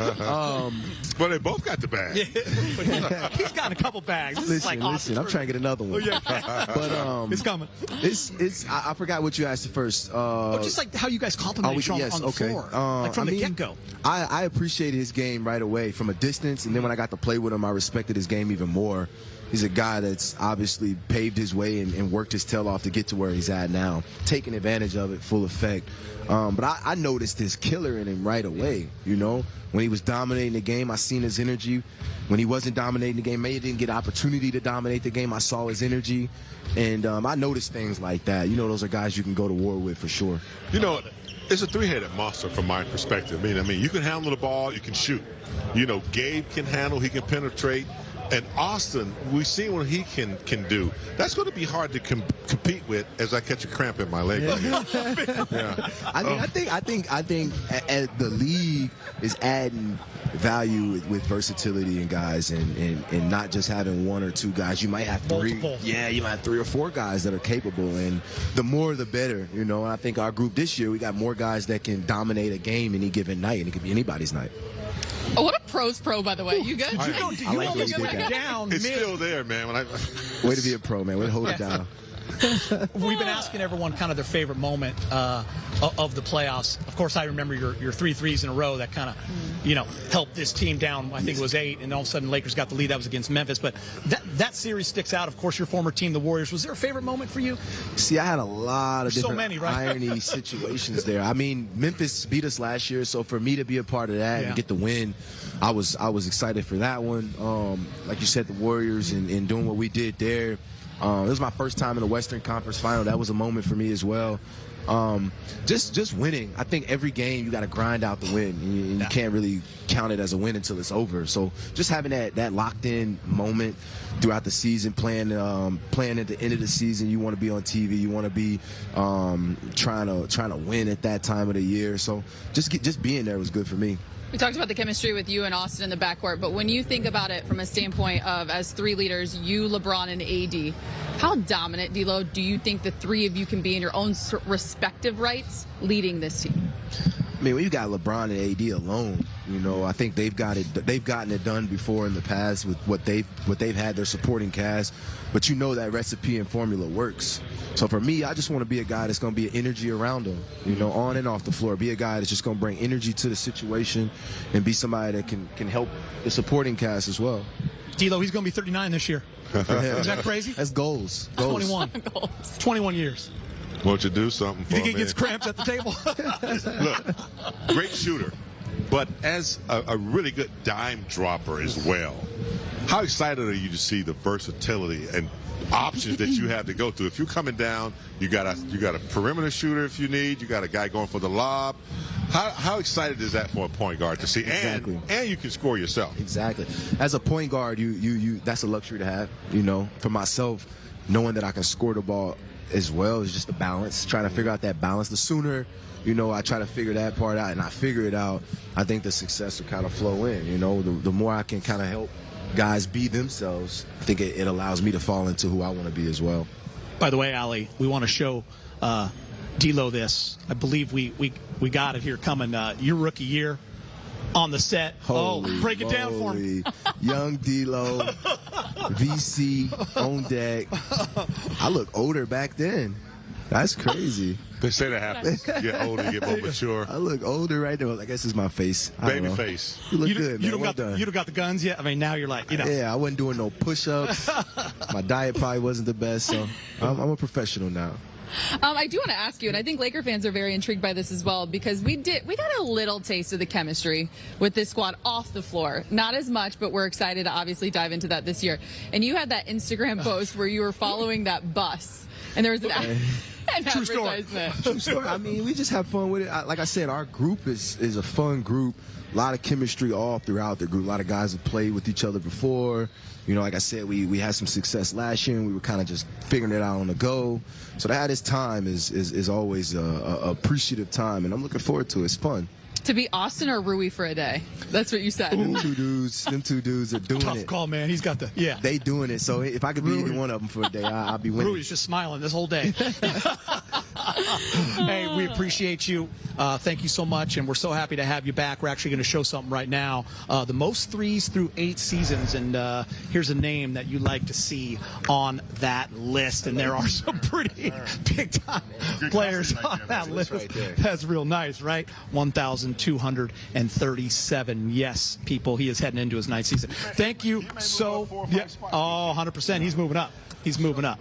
Speaker 12: Well, they both got the bag.
Speaker 1: Yeah. He's got a couple bags.
Speaker 16: Listen, I'm trying to get another one.
Speaker 1: Yeah.
Speaker 16: But
Speaker 1: it's coming.
Speaker 16: I forgot what you asked first.
Speaker 1: Just like how you guys compliment each other on the floor, like from the get-go.
Speaker 16: I appreciated his game right away from a distance, and then when I got to play with him, I respected his game even more. He's a guy that's obviously paved his way and worked his tail off to get to where he's at now, taking advantage of it full effect. But I noticed his killer in him right away. When he was dominating the game, I seen his energy. When he wasn't dominating the game, maybe he didn't get opportunity to dominate the game, I saw his energy. And I noticed things like that. Those are guys you can go to war with for sure.
Speaker 12: It's a three-headed monster from my perspective. I mean, you can handle the ball, you can shoot. Gabe can handle, he can penetrate. And Austin, we've seen what he can do. That's going to be hard to compete with as I catch a cramp in my leg.
Speaker 16: Yeah. I think the league is adding value with versatility in guys and not just having one or two guys. You might have three.
Speaker 1: Multiple.
Speaker 16: Yeah, you might have 3 or 4 guys that are capable, and the more the better. And I think our group this year, we got more guys that can dominate a game any given night, and it could be anybody's night.
Speaker 4: Oh, what a pro's pro, by the way. You good?
Speaker 16: I like where you think
Speaker 1: down.
Speaker 12: It's still there, man.
Speaker 16: Way to be a pro, man. Way to hold it down.
Speaker 1: We've been asking everyone kind of their favorite moment of the playoffs. Of course, I remember your 3 threes in a row that kind of, helped this team down. I think it was 8, and all of a sudden Lakers got the lead. That was against Memphis. But that series sticks out. Of course, your former team, the Warriors. Was there a favorite moment for you?
Speaker 16: See, I had a lot of different
Speaker 1: right?
Speaker 16: irony situations there. I mean, Memphis beat us last year, so for me to be a part of that and get the win, I was excited for that one. Like you said, the Warriors and doing what we did there. It was my first time in the Western Conference Final. That was a moment for me as well. Just winning. I think every game you got to grind out the win. And you can't really count it as a win until it's over. So just having that locked in moment throughout the season, playing at the end of the season, you want to be on TV. You want to be trying to win at that time of the year. So just being there was good for me.
Speaker 4: We talked about the chemistry with you and Austin in the backcourt, but when you think about it from a standpoint of as 3 leaders, you, LeBron, and AD, how dominant, D'Lo, do you think the 3 of you can be in your own respective rights leading this team?
Speaker 16: I mean, when you got LeBron and AD alone, I think they've gotten it done before in the past with what they've had, their supporting cast. But that recipe and formula works. So for me, I just want to be a guy that's going to be an energy around them, on and off the floor. Be a guy that's just going to bring energy to the situation and be somebody that can help the supporting cast as well.
Speaker 1: D'Lo, he's going to be 39 this year. Is that crazy?
Speaker 16: That's goals.
Speaker 1: 21. 21 years.
Speaker 12: Won't you do something for
Speaker 1: me? You think
Speaker 12: he
Speaker 1: gets cramps at the table?
Speaker 12: Look, great shooter, but as a really good dime dropper as well. How excited are you to see the versatility and options that you have to go to? If you're coming down, you got a perimeter shooter if you need. You got a guy going for the lob. How excited is that for a point guard to see?
Speaker 16: Exactly.
Speaker 12: And you can score yourself.
Speaker 16: Exactly. As a point guard, you that's a luxury to have. For myself, knowing that I can score the ball as well is just the balance. Trying to figure out that balance. The sooner, I try to figure that part out, and I figure it out, I think the success will kind of flow in. The more I can kind of help guys be themselves, I think it allows me to fall into who I want to be as well.
Speaker 1: By the way, Ali, we want to show D'Lo this. I believe we got it here coming. Your rookie year on the set. Break it down for him.
Speaker 16: Young D'Lo, VC on deck. I look older back then. That's crazy.
Speaker 12: They say that happens. Get older, you get more mature.
Speaker 16: I look older right now. I guess it's my face.
Speaker 12: Baby face.
Speaker 16: You look good, man.
Speaker 1: You don't got the guns yet? I mean, now you're like,
Speaker 16: Yeah, I wasn't doing no push-ups. My diet probably wasn't the best, so I'm a professional now.
Speaker 4: I do want to ask you, and I think Laker fans are very intrigued by this as well, because we got a little taste of the chemistry with this squad off the floor. Not as much, but we're excited to obviously dive into that this year. And you had that Instagram post where you were following that bus, and there was an advertisement.
Speaker 16: True story. I mean, we just have fun with it. Like I said, our group is a fun group. A lot of chemistry all throughout the group. A lot of guys have played with each other before. You know, like I said, we had some success last year, and we were kind of just figuring it out on the go. So to have this time is always a appreciative time, and I'm looking forward to it. It's fun.
Speaker 4: To be Austin or Rui for a day. That's what you said.
Speaker 16: Them two dudes are doing it.
Speaker 1: Tough call, man. He's got
Speaker 16: They doing it. So if I could be either one of them for a day, I'll be winning.
Speaker 1: Rui's just smiling this whole day. Hey, we appreciate you. Thank you so much, and we're so happy to have you back. We're actually going to show something right now. The most threes through 8 seasons, and here's a name that you like to see on that list. And there are some pretty big-time players on that list.
Speaker 16: Right there.
Speaker 1: That's real nice, right? 1,237. Yes, people, he is heading into his 9th season. Thank you so. Yeah, 100%. He's moving up.